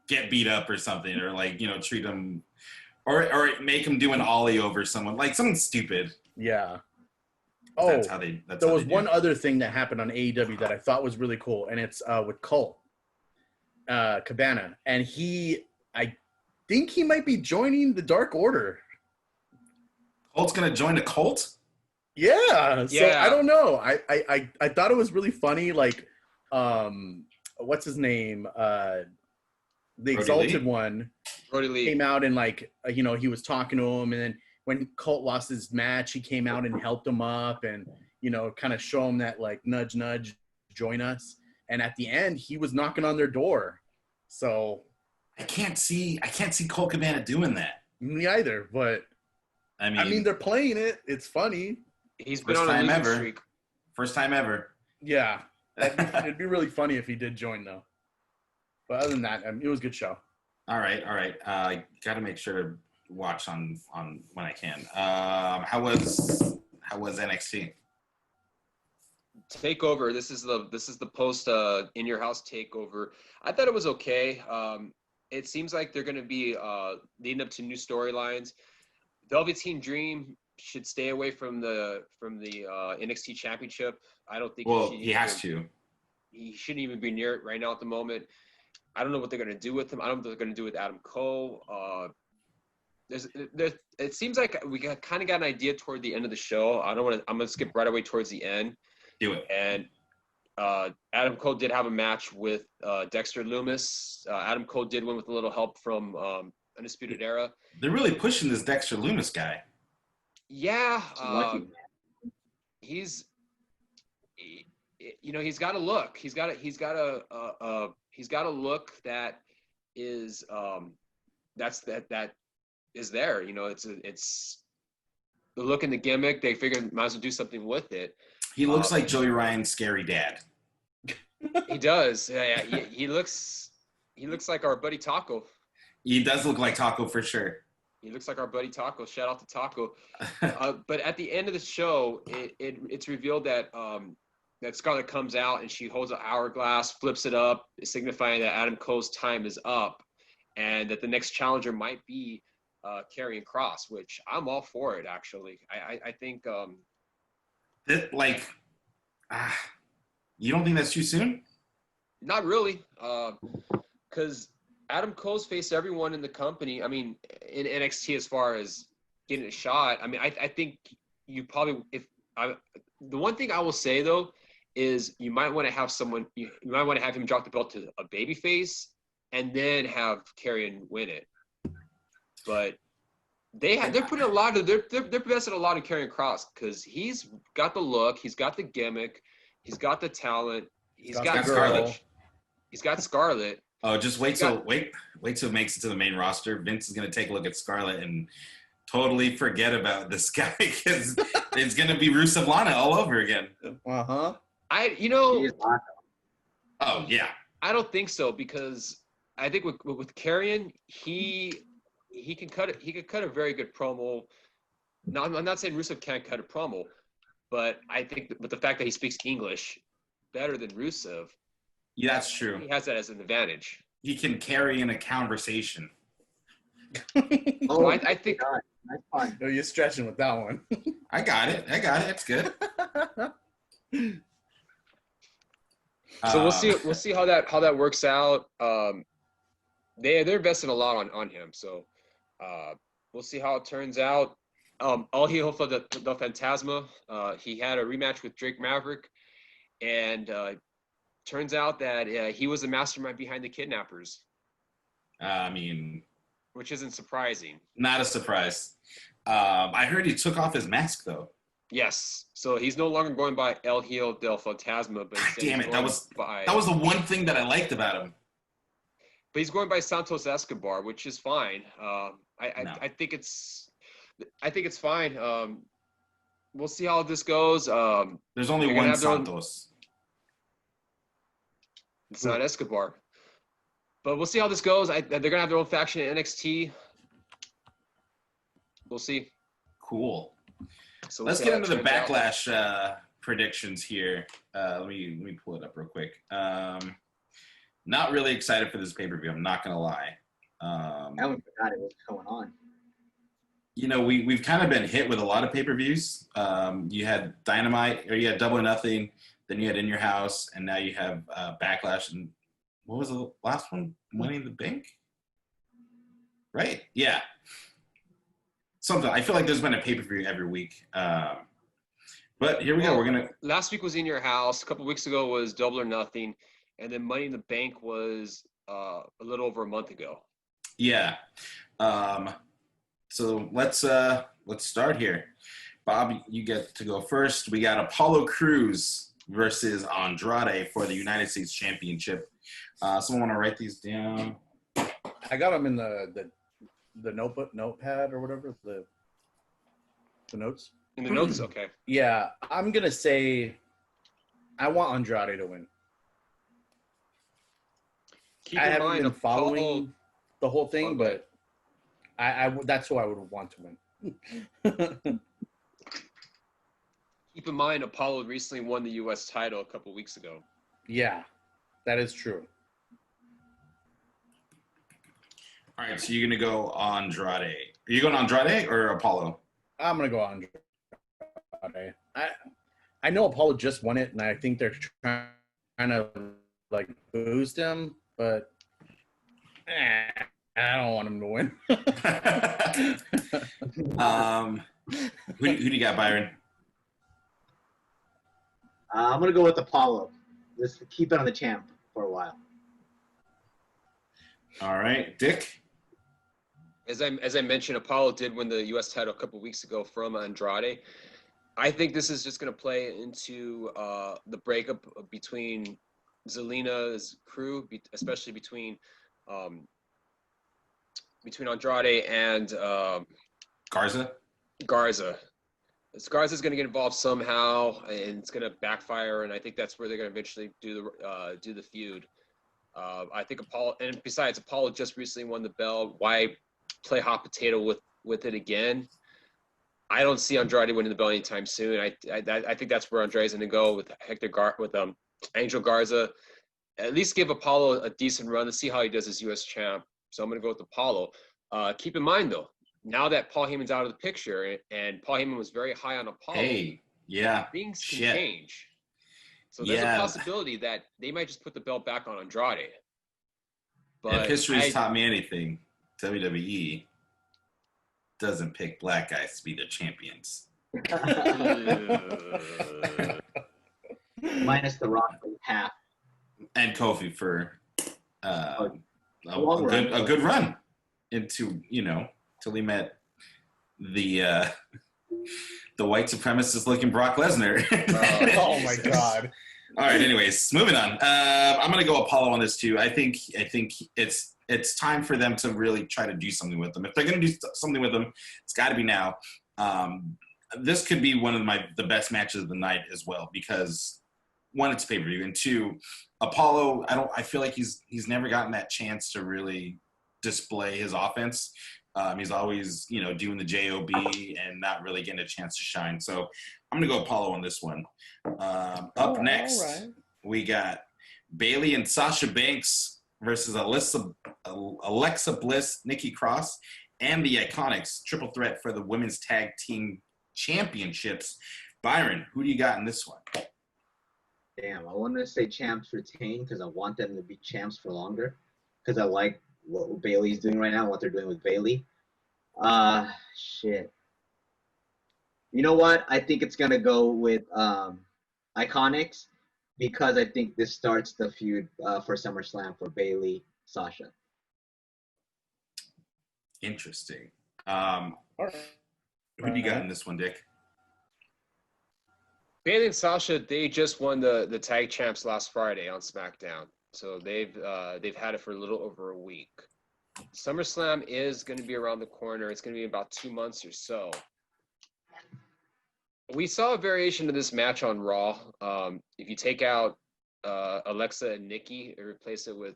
get beat up or something, or like treat him, or make him do an ollie over someone, like something stupid. Yeah. That's there was one other thing that happened on AEW that I thought was really cool, and it's with Colt Cabana, and I think he might be joining the Dark Order. Colt's gonna join the cult? Yeah. So I don't know. I thought it was really funny. Like, what's his name? The Exalted One came out and like he was talking to him, and then when Colt lost his match, he came out and helped him up and, kind of show him that like nudge, nudge, join us. And at the end, he was knocking on their door. So I can't see Colt Cabana doing that. Me either, but I mean they're playing it. It's funny. He's been on a losing streak. First time ever. Yeah. It'd be really funny if he did join though. But other than that, it was a good show. All right. I got to make sure to watch on when I can. How was NXT? Takeover. This is the post in your house takeover. I thought it was okay. It seems like they're going to be leading up to new storylines. Velveteen Dream should stay away from the NXT Championship. I don't think. Well, he has to. He shouldn't even be near it right now at the moment. I don't know what they're going to do with him. I don't know what they're going to do with Adam Cole. It seems like we kind of got an idea toward the end of the show. I'm going to skip right away towards the end. Do it. And Adam Cole did have a match with Dexter Lumis. Adam Cole did win with a little help from Undisputed Era. They're really pushing this Dexter Lumis guy. Yeah. He's got a look. He's got a look that is is there. You know, it's the look and the gimmick. They figured might as well do something with it. He looks like Joey Ryan's scary dad. He does. Yeah, he looks like our buddy Taco. He does look like Taco for sure. He looks like our buddy Taco. Shout out to Taco. But at the end of the show, it's revealed that that Scarlett comes out and she holds an hourglass, flips it up, signifying that Adam Cole's time is up, and that the next challenger might be Karrion Kross, which I'm all for it. Actually, I think you don't think that's too soon? Not really, because Adam Cole's faced everyone in the company. I mean, in NXT as far as getting a shot. I mean, I think you probably the one thing I will say though is you might want to have someone you might want to have him drop the belt to a babyface and then have Karrion win it. But they're putting a lot of they're investing a lot in Karrion Kross because he's got the look, he's got the gimmick, he's got the talent, he's got Scarlett. He's got Scarlett. Oh, just wait till it makes it to the main roster. Vince is gonna take a look at Scarlett and totally forget about this guy because it's gonna be Rusev Lana all over again. Uh-huh. Oh yeah. I don't think so because I think with Karrion, he can cut it. He could cut a very good promo. Now, I'm not saying Rusev can't cut a promo, but I think with the fact that he speaks English better than Rusev, Yeah, that's true. he has that as an advantage. He can carry in a conversation. So I think That's fine. No, you're stretching with that one. I got it. It's good. so. We'll see how that works out. They're investing a lot on him. So we'll see how it turns out. All he hoped for the Phantasma. He had a rematch with Drake Maverick, and turns out that he was the mastermind behind the kidnappers. I mean, which isn't surprising. Not a surprise. I heard he took off his mask though. Yes, so he's no longer going by El Hijo del Fantasma, but damn it, that was the one thing that I liked about him. But he's going by Santos Escobar, which is fine. I think it's fine. We'll see how this goes. There's only one Santos. It's not Escobar. But we'll see how this goes. They're going to have their own faction in NXT. We'll see. Cool. So let's get into the backlash predictions here. Let me pull it up real quick. Not really excited for this pay-per-view. I'm not going to lie. I forgot it was going on. You know, we've kind of been hit with a lot of pay-per-views. You had Dynamite, or you had Double or Nothing, then you had In Your House, and now you have Backlash. And what was the last one? Money in the Bank? Right? Yeah. Something. I feel like there's been a pay-per-view every week. But here we go. We're going to... Last week was In Your House. A couple weeks ago was Double or Nothing. And then Money in the Bank was a little over a month ago. Yeah. So let's start here. Bob, you get to go first. We got Apollo Crews versus Andrade for the United States Championship. Someone want to write these down? I got them in the notepad or whatever, the notes. In the notes, okay. Yeah, I'm gonna say I want Andrade to win. I haven't been following the whole thing, but I that's who I would want to win. Keep in mind, Apollo recently won the U.S. title a couple weeks ago. Yeah, that is true. All right, so you're going to go Andrade. Are you going Andrade or Apollo? I'm going to go Andrade. I know Apollo just won it, and I think they're trying to, like, boost him, but I don't want him to win. Who do you got, Byron? I'm going to go with Apollo. Just keep it on the champ for a while. All right. Dick? As I mentioned, Apollo did win the U.S. title a couple weeks ago from Andrade. I think this is just going to play into the breakup between Zelina's crew, especially between between Andrade and Garza. Garza's going to get involved somehow, and it's going to backfire. And I think that's where they're going to eventually do the feud. I think Apollo, and besides, Apollo just recently won the belt. Why play hot potato with it again? I don't see Andrade winning the belt anytime soon. I think that's where Andrade's going to go with Angel Garza. At least give Apollo a decent run to see how he does as U.S. champ. So I'm going to go with Apollo. Keep in mind, though, now that Paul Heyman's out of the picture, and Paul Heyman was very high on Apollo, things can change. So there's a possibility that they might just put the belt back on Andrade. But if history's taught me anything, WWE doesn't pick black guys to be their champions. Minus The Rock for half. And Kofi for a good run into, till he met the white supremacist looking Brock Lesnar. Oh my God. All right. Anyways, moving on. I'm gonna go Apollo on this too. I think it's time for them to really try to do something with them. If they're gonna do something with them, it's got to be now. This could be one of the best matches of the night as well, because one, it's pay-per-view, and two, Apollo, I feel like he's never gotten that chance to really display his offense. He's always, doing the JOB and not really getting a chance to shine. So I'm going to go Apollo on this one. Up next, we got Bayley and Sasha Banks versus Alexa Bliss, Nikki Cross, and the Iconics. Triple threat for the Women's Tag Team Championships. Byron, who do you got in this one? Damn, I wanted to say champs retain because I want them to be champs for longer. Because I like what Bayley's doing right now, what they're doing with Bayley. Shit. You know what? I think it's gonna go with Iconics because I think this starts the feud for SummerSlam for Bayley, Sasha. Interesting. Who do you got in this one, Dick? Bayley and Sasha, they just won the tag champs last Friday on SmackDown. So they've had it for a little over a week. SummerSlam is going to be around the corner. It's going to be about 2 months or so. We saw a variation of this match on Raw. If you take out Alexa and Nikki and replace it with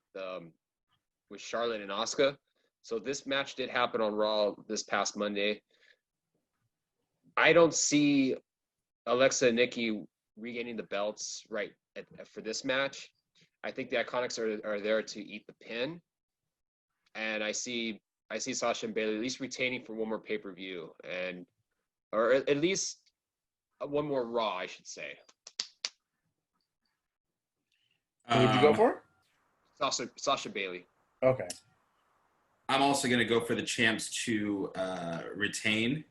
Charlotte and Asuka. So this match did happen on Raw this past Monday. I don't see Alexa and Nikki regaining the belts for this match. I think the Iconics are there to eat the pin, and I see Sasha and Bayley at least retaining for one more pay-per-view, or at least one more Raw, I should say. Who would you go for? Sasha Bayley. Okay. I'm also going to go for the champs to retain.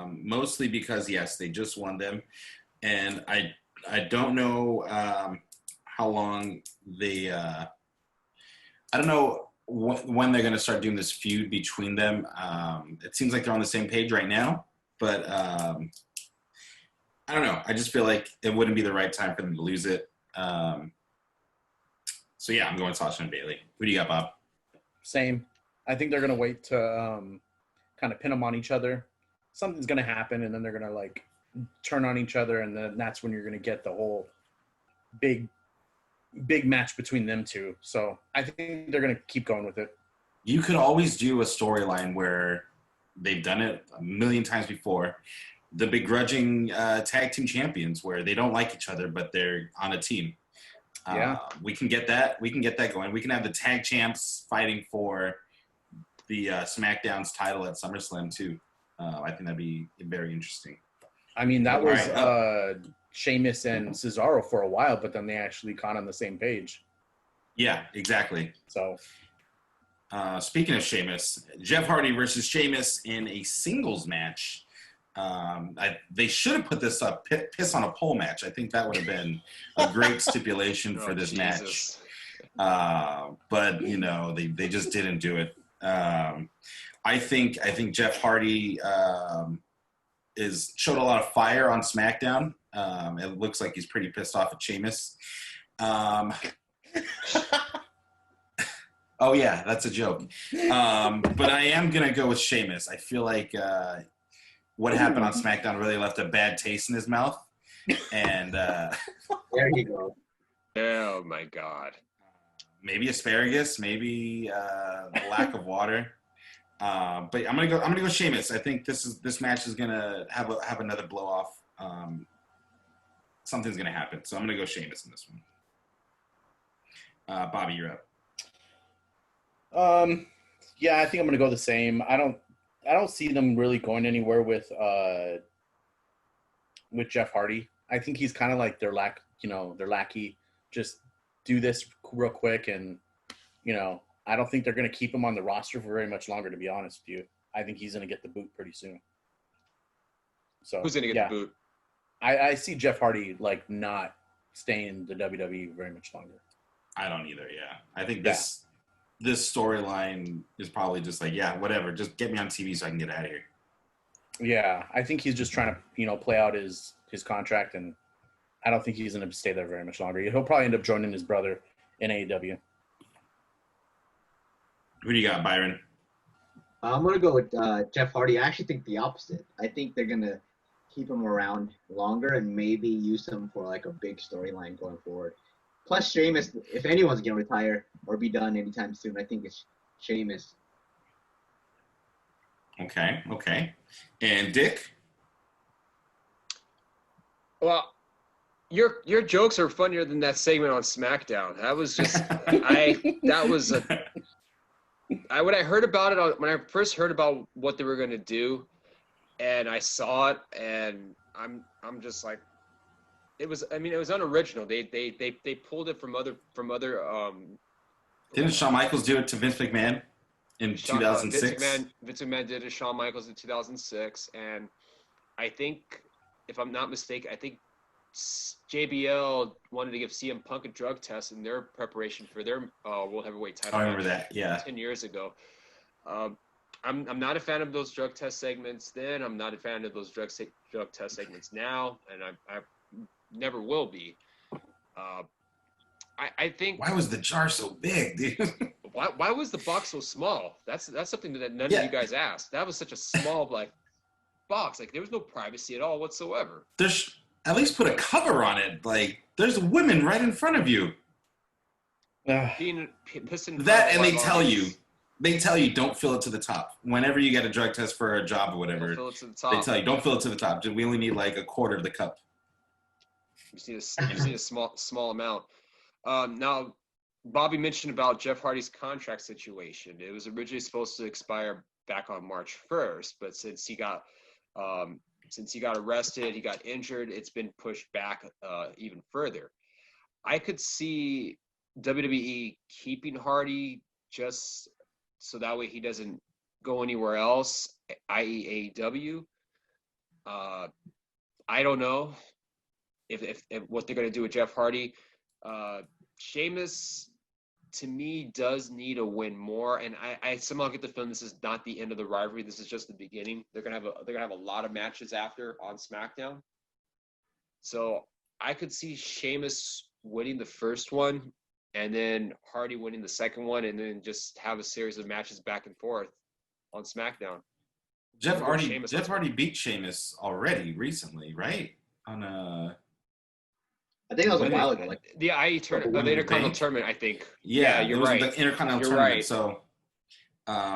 Mostly because, yes, they just won them, and I don't know how long they I don't know when they're going to start doing this feud between them. It seems like they're on the same page right now, but I don't know. I just feel like it wouldn't be the right time for them to lose it. So yeah, I'm going Sasha and Bayley. Who do you got, Bob? Same. I think they're going to wait to kind of pin them on each other. Something's going to happen, and then they're going to turn on each other, and then that's when you're going to get the whole big match between them two. So I think they're going to keep going with it. You could always do a storyline where they've done it a million times before. The begrudging tag team champions, where they don't like each other, but they're on a team. We can get that. We can get that going. We can have the tag champs fighting for the SmackDown's title at SummerSlam too. I think that'd be very interesting. I mean, that was Sheamus and Cesaro for a while, but then they actually got on the same page. Yeah, exactly. So, speaking of Sheamus, Jeff Hardy versus Sheamus in a singles match. They should have put this up, piss on a pole match. I think that would have been a great stipulation for this match. But they just didn't do it. I think Jeff Hardy showed a lot of fire on SmackDown. It looks like he's pretty pissed off at Sheamus. Oh yeah, that's a joke. But I am gonna go with Sheamus. I feel like what happened on SmackDown really left a bad taste in his mouth, and There you go. Oh my God. maybe asparagus, maybe the lack of water. But I'm gonna go Sheamus. I think this match is gonna have another blow off. Something's gonna happen, so I'm gonna go Sheamus in this one. Bobby, you're up. Yeah, I think I'm gonna go the same. I don't see them really going anywhere with Jeff Hardy. I think he's kind of like their lackey. Just do this real quick, and I don't think they're gonna keep him on the roster for very much longer. To be honest with you, I think he's gonna get the boot pretty soon. So Who's gonna get the boot? I see Jeff Hardy like not staying in the WWE very much longer. I don't either. Yeah, I think this storyline is probably just like, yeah, whatever. Just get me on TV so I can get out of here. Yeah, I think he's just trying to play out his contract, and I don't think he's going to stay there very much longer. He'll probably end up joining his brother in AEW. Who do you got, Byron? I'm gonna go with Jeff Hardy. I actually think the opposite. I think they're gonna keep him around longer and maybe use him for like a big storyline going forward. Plus, Sheamus, if anyone's gonna retire or be done anytime soon, I think it's Sheamus. Okay. And Dick? Well, your jokes are funnier than that segment on SmackDown. That was just when I heard about it, when I first heard about what they were going to do, and I saw it, and I'm just like, it was unoriginal. They pulled it from other. Didn't Shawn Michaels do it to Vince McMahon in 2006? Vince McMahon did it to Shawn Michaels in 2006, and I think, if I'm not mistaken, I think JBL wanted to give CM Punk a drug test in their preparation for their World Heavyweight title. I remember that, yeah. 10 years ago. I'm not a fan of those drug test segments then. I'm not a fan of those drug test segments now, and I never will be. I think. Why was the jar so big, dude? Why was the box so small? That's something that none of you guys asked. That was such a small box. Like, there was no privacy at all whatsoever. There's at least put a cover on it. Like, there's women right in front of you. Being pissing. That, and they tell you don't fill it to the top. Whenever you get a drug test for a job or whatever, Don't fill it to the top. they tell you don't fill it to the top. We only need like a quarter of the cup. You see a small amount. Now, Bobby mentioned about Jeff Hardy's contract situation. It was originally supposed to expire back on March 1st, but since he got arrested, he got injured, it's been pushed back even further. I could see WWE keeping Hardy just so that way he doesn't go anywhere else, i.e. AEW. I don't know if what they're going to do with Jeff Hardy. Sheamus, to me, does need a win more, and I somehow get the feeling this is not the end of the rivalry. This is just the beginning. They're gonna have a lot of matches after on SmackDown. So I could see Sheamus winning the first one, and then Hardy winning the second one, and then just have a series of matches back and forth on SmackDown. Jeff Hardy beat Sheamus already recently, right? I think that was a while ago. Like the IE tournament, the Intercontinental tournament, I think. Yeah, you're right. The Intercontinental you're tournament. Right. So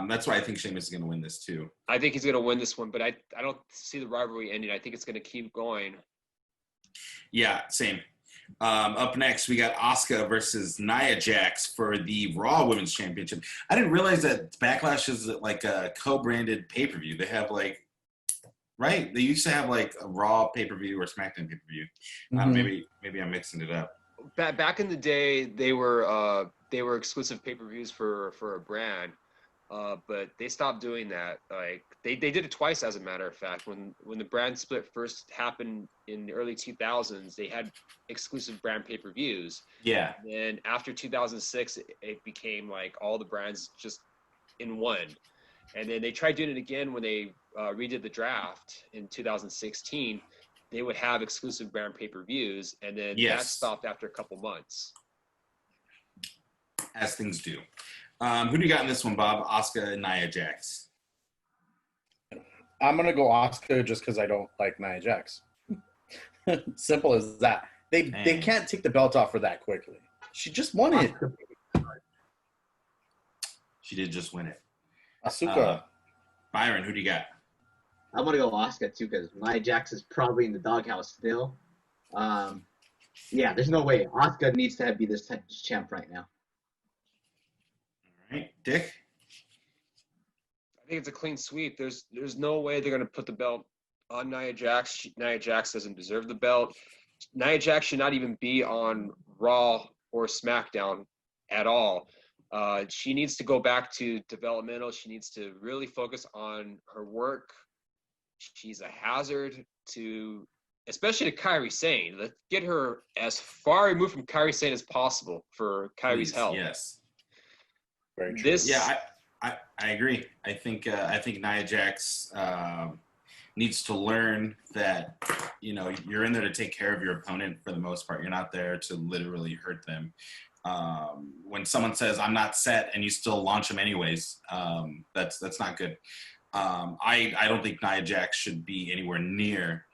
that's why I think Sheamus is going to win this too. I think he's going to win this one, but I don't see the rivalry ending. I think it's going to keep going. Yeah, same. Up next, we got Asuka versus Nia Jax for the Raw Women's Championship. I didn't realize that Backlash is like a co-branded pay-per-view. They have right? They used to have like a Raw pay-per-view or SmackDown pay-per-view. Maybe I'm mixing it up. Back in the day, they were exclusive pay-per-views for a brand, but they stopped doing that. Like they did it twice, as a matter of fact. When the brand split first happened in the early 2000s, they had exclusive brand pay-per-views. Yeah. And after 2006, it became like all the brands just in one. And then they tried doing it again when they redid the draft in 2016. They would have exclusive brand pay-per-views, and then that stopped after a couple months. As things do. Who do you got in this one, Bob? Asuka and Nia Jax. I'm gonna go Asuka just because I don't like Nia Jax. Simple as that. They can't take the belt off her that quickly. She just won it. She did just win it. Asuka. Byron, who do you got? I'm gonna go Asuka too because Nia Jax is probably in the doghouse still. Yeah, there's no way Asuka needs to be this champ right now. All right, Dick. I think it's a clean sweep. There's no way they're gonna put the belt on Nia Jax. Nia Jax doesn't deserve the belt. Nia Jax should not even be on Raw or SmackDown at all. She needs to go back to developmental. She needs to really focus on her work. She's a hazard to, especially to Kairi Sane. Let's get her as far removed from Kairi Sane as possible for Kairi's health. Yes. Very true. I agree. I think Nia Jax needs to learn that, you're in there to take care of your opponent for the most part. You're not there to literally hurt them. When someone says I'm not set and you still launch them anyways, that's not good. I don't think Nia Jax should be anywhere near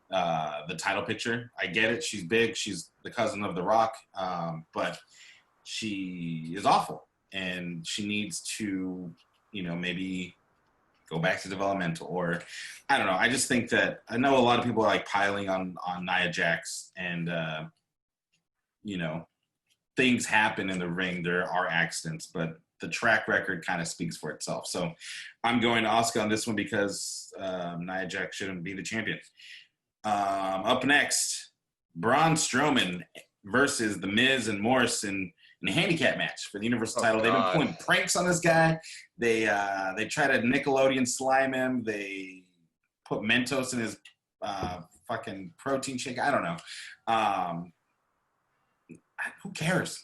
the title picture. I get it. She's big. She's the cousin of The Rock, but she is awful. And she needs to, maybe go back to developmental, or I don't know. I just think that I know a lot of people are like piling on Nia Jax, and things happen in the ring. There are accidents, but the track record kind of speaks for itself. So I'm going to Asuka on this one because Nia Jax shouldn't be the champion. Up next, Braun Strowman versus The Miz and Morrison in a handicap match for the Universal title. They've been pulling pranks on this guy. They try to Nickelodeon slime him. They put Mentos in his fucking protein shake. I don't know. Who cares?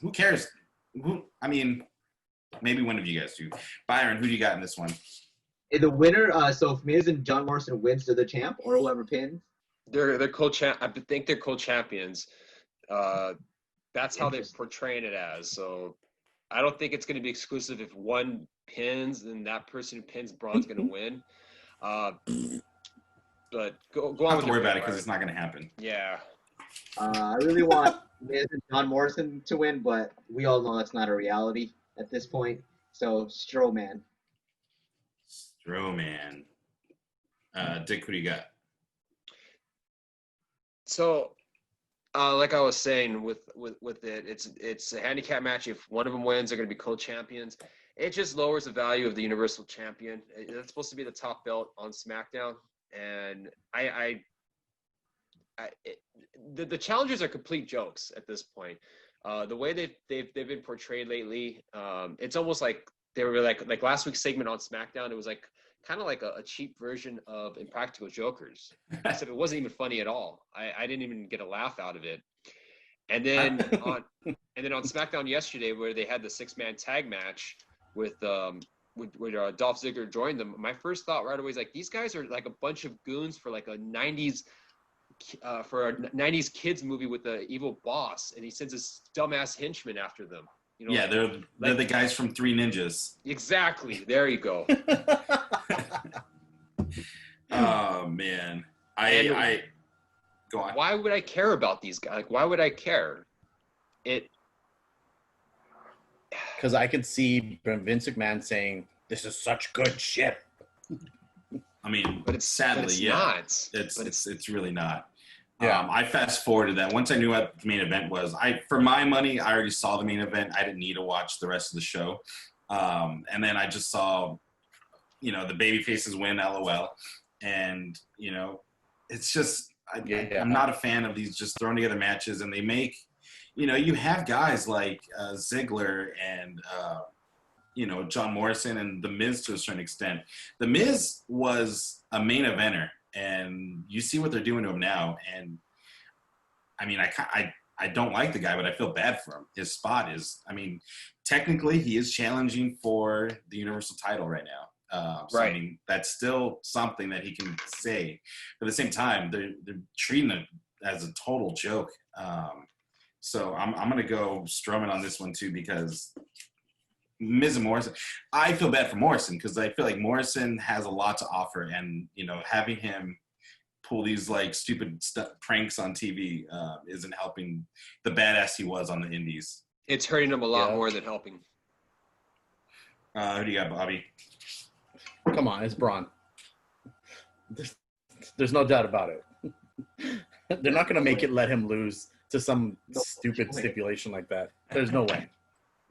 Maybe one of you guys do. Byron, who do you got in this one? The winner, so if Miz and John Morrison wins, they're the champ, or whoever pins? They're co-champ. I think they're co-champions. That's how they're portraying it as. So I don't think it's going to be exclusive. If one pins, then that person who pins Braun's going to win. But go on. Don't have to worry about it because it's not going to happen. Yeah. I really want Miz and John Morrison to win, but we all know that's not a reality at this point. So Strowman. Dick, who do you got? So, like I was saying with it, it's a handicap match. If one of them wins, they're going to be co-champions. It just lowers the value of the Universal Champion. It's supposed to be the top belt on SmackDown, and the challengers are complete jokes at this point. The way they've been portrayed lately, it's almost like they were like last week's segment on SmackDown. It was like kind of like a cheap version of Impractical Jokers. Except it wasn't even funny at all. I didn't even get a laugh out of it. And then on SmackDown yesterday, where they had the 6-man tag match with Dolph Ziggler joined them, my first thought right away is like, these guys are like a bunch of goons for like a 90s kids movie with the evil boss, and he sends his dumbass henchman after them. Yeah, they're the guys from Three Ninjas. Exactly. There you go. Oh man, I go on. Why would I care about these guys? Like, why would I care? Because I could see Vince McMahon saying, "This is such good shit." I mean, but it's not. It's really not. Yeah. I fast forwarded that. Once I knew what the main event was, for my money, I already saw the main event. I didn't need to watch the rest of the show. And then I just saw, the baby faces win, LOL. And, it's just, I'm not a fan of these just thrown together matches. And they make, you have guys like Ziggler and, John Morrison and The Miz to a certain extent. The Miz was a main eventer. And you see what they're doing to him now. And I mean, I don't like the guy, but I feel bad for him. His spot is, technically he is challenging for the Universal title right now. So, right. That's still something that he can say. But at the same time, they're treating it as a total joke. So I'm going to go Strowman on this one too, because Miz and Morrison. I feel bad for Morrison because I feel like Morrison has a lot to offer, and having him pull these like stupid pranks on TV isn't helping the badass he was on the Indies. It's hurting him a lot more than helping. Who do you got, Bobby? Come on, it's Braun. There's no doubt about it. They're not going to let him lose to some stupid stipulation like that. There's no way.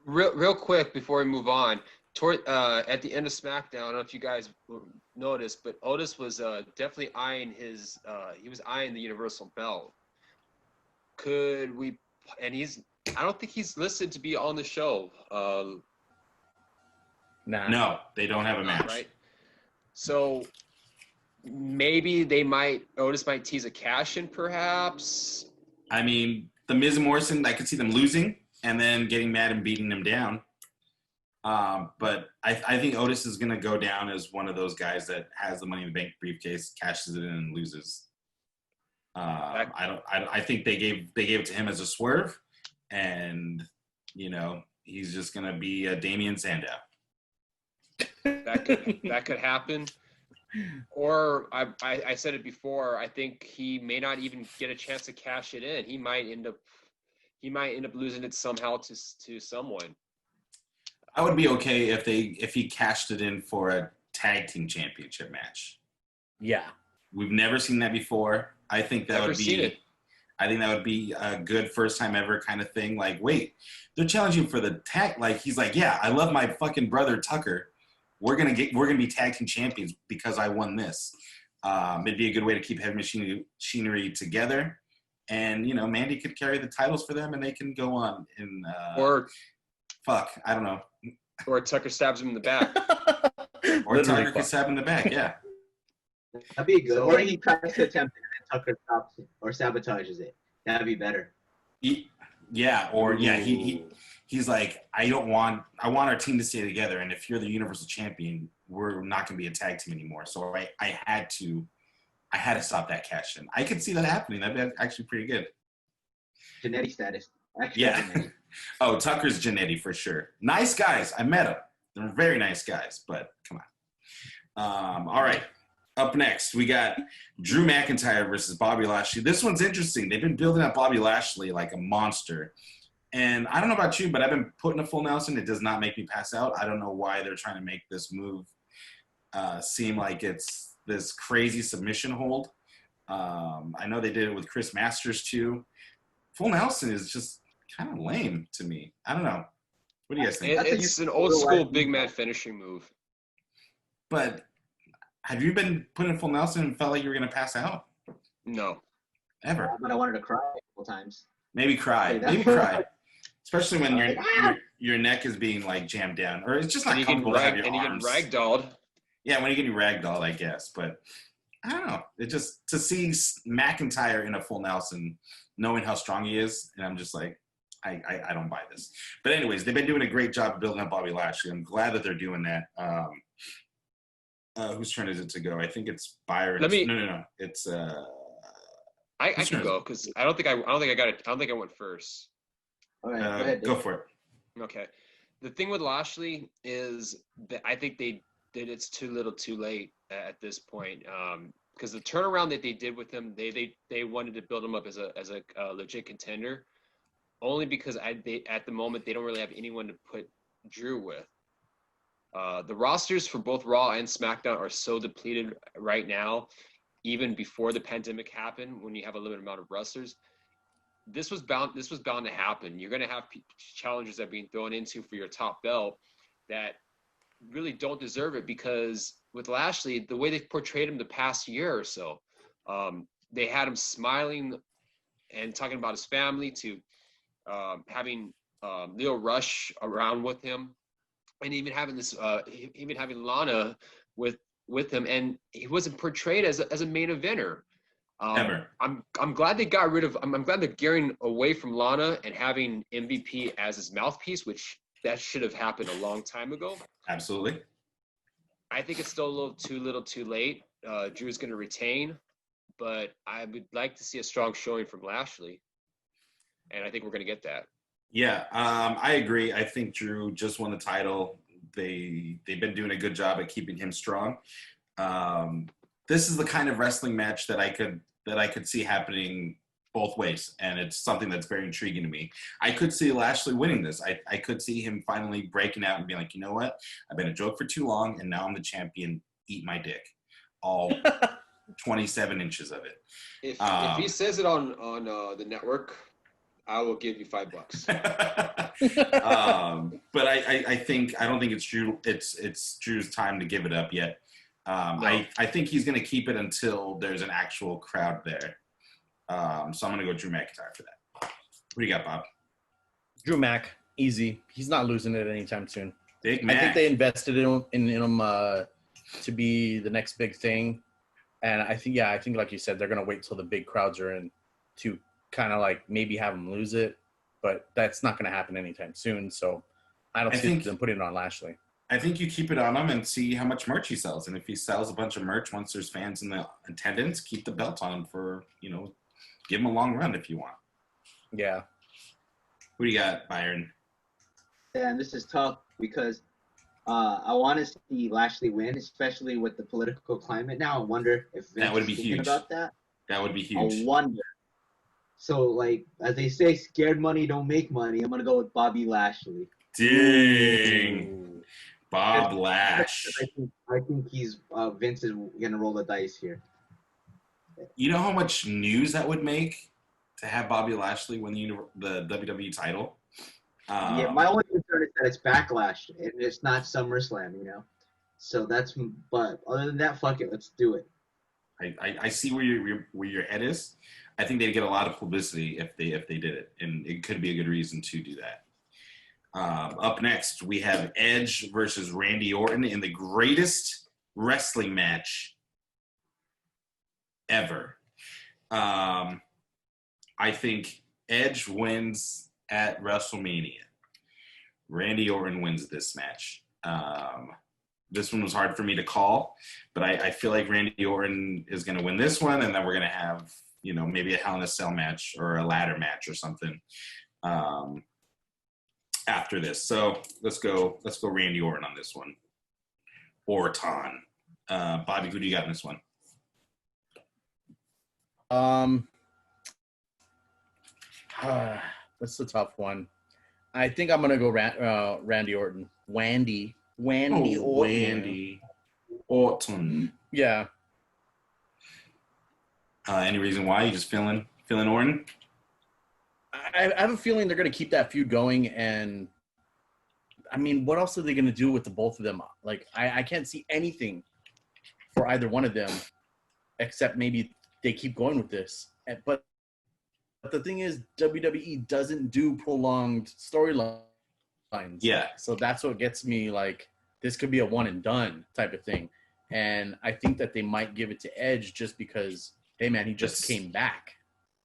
Real quick before we move on, at the end of SmackDown, I don't know if you guys noticed, but Otis was definitely eyeing he was eyeing the Universal belt. I don't think he's listed to be on the show. Nah. No, they don't have a match. Right? So maybe Otis might tease a cash in perhaps. I mean, the Miz and Morrison, I could see them losing and then getting mad and beating them down. But I think Otis is going to go down as one of those guys that has the Money in the Bank briefcase, cashes it in, and loses. I think they gave it to him as a swerve, and he's just going to be a Damian Sandow. That could happen. Or I said it before. I think he may not even get a chance to cash it in. He might end up losing it somehow to someone. I would be okay if he cashed it in for a tag team championship match. Yeah, we've never seen that before. I think that would be a good first time ever kind of thing. Like, wait, they're challenging for the tag. Like, he's like, yeah, I love my fucking brother Tucker. We're gonna be tag team champions because I won this. It'd be a good way to keep Heavy Machinery together, and Mandy could carry the titles for them, and they can go on in. I don't know. Or Tucker stabs him in the back. Or Tucker could stab him in the back. Yeah. That'd be good. Or he tries to attempt it and Tucker stops it or sabotages it. That'd be better. He's like, I want our team to stay together, and if you're the Universal Champion, we're not going to be a tag team anymore. So I had to stop that cash in. I could see that happening. That'd be actually pretty good. Jannetty status. Actually, yeah. Jannetty. Oh, Tucker's Jannetty for sure. Nice guys. I met them. They're very nice guys, but come on. All right. Up next, we got Drew McIntyre versus Bobby Lashley. This one's interesting. They've been building up Bobby Lashley like a monster. And I don't know about you, but I've been putting a full Nelson. It does not make me pass out. I don't know why they're trying to make this move seem like it's this crazy submission hold. I know they did it with Chris Masters too. Full Nelson is just kind of lame to me. I don't know. What do you guys think? It's an old school big man finishing move. But have you been putting full Nelson and felt like you were going to pass out? No. Ever. But I wanted to cry a couple times. Maybe cry. Especially when your neck is being like jammed down, or it's just not comfortable to have your arms. And you get ragdolled. Yeah, when you get ragdolled, I guess. But I don't know. It just to see McIntyre in a full Nelson, knowing how strong he is, and I'm just like, I don't buy this. But anyways, they've been doing a great job building up Bobby Lashley. I'm glad that they're doing that. Whose turn is it to go? I think it's Byron. No. It's I can go because I don't think I got it. I don't think I went first. All right, go ahead, go for it. Okay. The thing with Lashley is that I think it's too little, too late at this point. Because the turnaround that they did with him, they wanted to build him up as a legit contender, only because at the moment they don't really have anyone to put Drew with. The rosters for both Raw and SmackDown are so depleted right now, even before the pandemic happened, when you have a limited amount of wrestlers. This was bound to happen. You're going to have challengers that are being thrown into for your top belt that really don't deserve it, because with Lashley, the way they've portrayed him the past year or so, they had him smiling and talking about his family, to having Leo Rush around with him, and even having Lana with him, and he wasn't portrayed as a main eventer. Ever. I'm glad they got rid of. I'm glad they're gearing away from Lana and having MVP as his mouthpiece, which that should have happened a long time ago. Absolutely. I think it's still a little too late. Drew's going to retain, but I would like to see a strong showing from Lashley, and I think we're going to get that. Yeah, I agree. I think Drew just won the title. They've been doing a good job at keeping him strong. Um, this is the kind of wrestling match that I could see happening both ways, and it's something that's very intriguing to me. I could see Lashley winning this. I could see him finally breaking out and being like, you know what? I've been a joke for too long, and now I'm the champion. Eat my dick, all 27 inches of it. If he says it on the network, I will give you $5. But I don't think it's Drew. It's Drew's time to give it up yet. No. I think he's going to keep it until there's an actual crowd there. So I'm going to go Drew McIntyre for that. What do you got, Bob? Drew Mac, easy. He's not losing it anytime soon. Big Mac. I think they invested in him to be the next big thing, and I think like you said, they're gonna wait till the big crowds are in to kind of like maybe have him lose it, but that's not gonna happen anytime soon. So I don't see them putting it on Lashley. I think you keep it on him and see how much merch he sells, and if he sells a bunch of merch once there's fans in the attendance, keep the belt on him for give him a long run if you want. Yeah. What do you got, Byron? Yeah, and this is tough because I want to see Lashley win, especially with the political climate now. I wonder if Vince That would be is thinking huge. about that. That would be huge. I wonder. So, like, as they say, scared money don't make money. I'm going to go with Bobby Lashley. Dang. Bob Lash. I think he's Vince is going to roll the dice here. You know how much news that would make to have Bobby Lashley win the WWE title? Yeah, my only concern is that it's Backlash and it's not SummerSlam, So that's, but other than that, fuck it, let's do it. I see where your head is. I think they'd get a lot of publicity if they did it, and it could be a good reason to do that. Up next, we have Edge versus Randy Orton in the greatest wrestling match ever. I think Edge wins at WrestleMania. Randy Orton wins this match. This one was hard for me to call, but I feel like Randy Orton is going to win this one, and then we're going to have, maybe a Hell in a Cell match or a ladder match or something after this. So let's go Randy Orton on this one. Orton. Bobby, who do you got in this one? That's a tough one. I think I'm gonna go Randy Orton. Wandy Orton. Yeah. Any reason why? You just feeling Orton? I have a feeling they're gonna keep that feud going, and I mean, what else are they gonna do with the both of them? Like, I can't see anything for either one of them, except maybe they keep going with this. But the thing is, WWE doesn't do prolonged storylines. Yeah. So that's what gets me, like, this could be a one and done type of thing. And I think that they might give it to Edge just because, hey man, he just came back.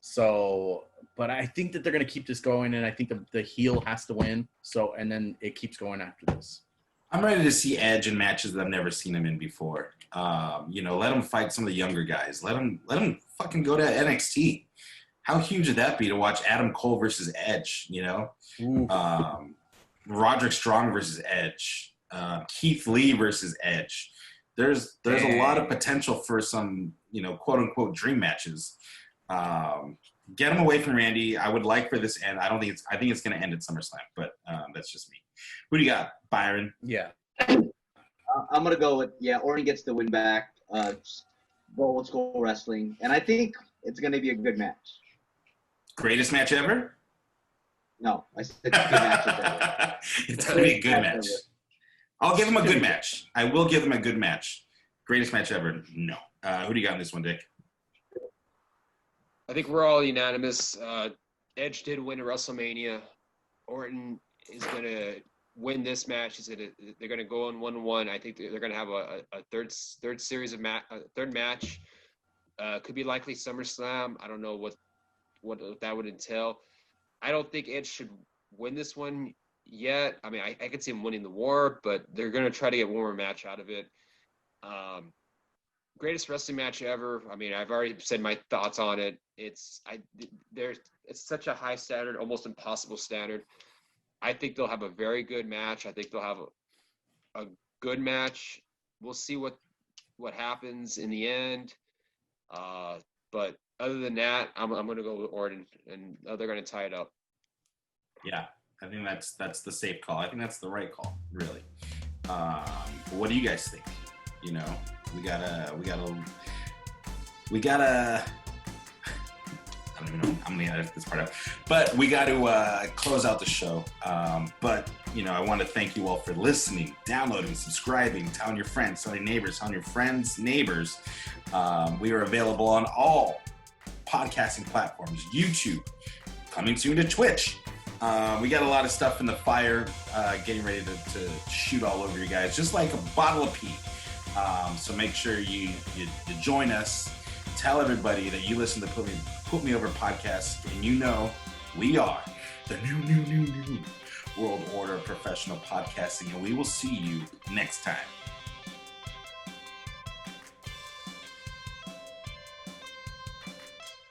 So, but I think that they're going to keep this going, and I think the heel has to win. So, and then it keeps going after this. I'm ready to see Edge in matches that I've never seen him in before. Let him fight some of the younger guys. Let him fucking go to NXT. How huge would that be to watch Adam Cole versus Edge? Roderick Strong versus Edge. Keith Lee versus Edge. There's a lot of potential for some, quote unquote dream matches. Get him away from Randy. I would like for this to end. I think it's going to end at SummerSlam, but that's just me. Who do you got, Byron? Yeah. I'm going to go with, Orton gets the win back. Old school wrestling. And I think it's going to be a good match. Greatest match ever? No, I said good match ever. It's going to be a good match. I'll give him a good match. I will give them a good match. Greatest match ever? No. Who do you got in this one, Dick? I think we're all unanimous. Edge did win at WrestleMania. Orton is going to win this match. They're going to go on 1-1. I think they're going to have a third series of third match. Could be likely SummerSlam. I don't know what that would entail. I don't think Edge should win this one yet. I mean, I could see him winning the war, but they're going to try to get one more match out of it. greatest wrestling match ever. I mean, I've already said my thoughts on it. It's such a high standard, almost impossible standard. I think they'll have a very good match. I think they'll have a good match. We'll see what happens in the end. But other than that, I'm going to go with Orton, and they're going to tie it up. Yeah, I think that's the safe call. I think that's the right call, really. What do you guys think? You know, we gotta. I don't even know. I'm gonna edit this part out, but we got to close out the show. But you know, I want to thank you all for listening, downloading, subscribing, telling your friends, telling neighbors, telling your friends, neighbors. We are available on all podcasting platforms, YouTube, coming soon to Twitch. We got a lot of stuff in the fire, getting ready to shoot all over you guys, just like a bottle of pee. So make sure you join us. Tell everybody that you listen to Put Me Over podcast, and you know we are the new world order of professional podcasting, and we will see you next time.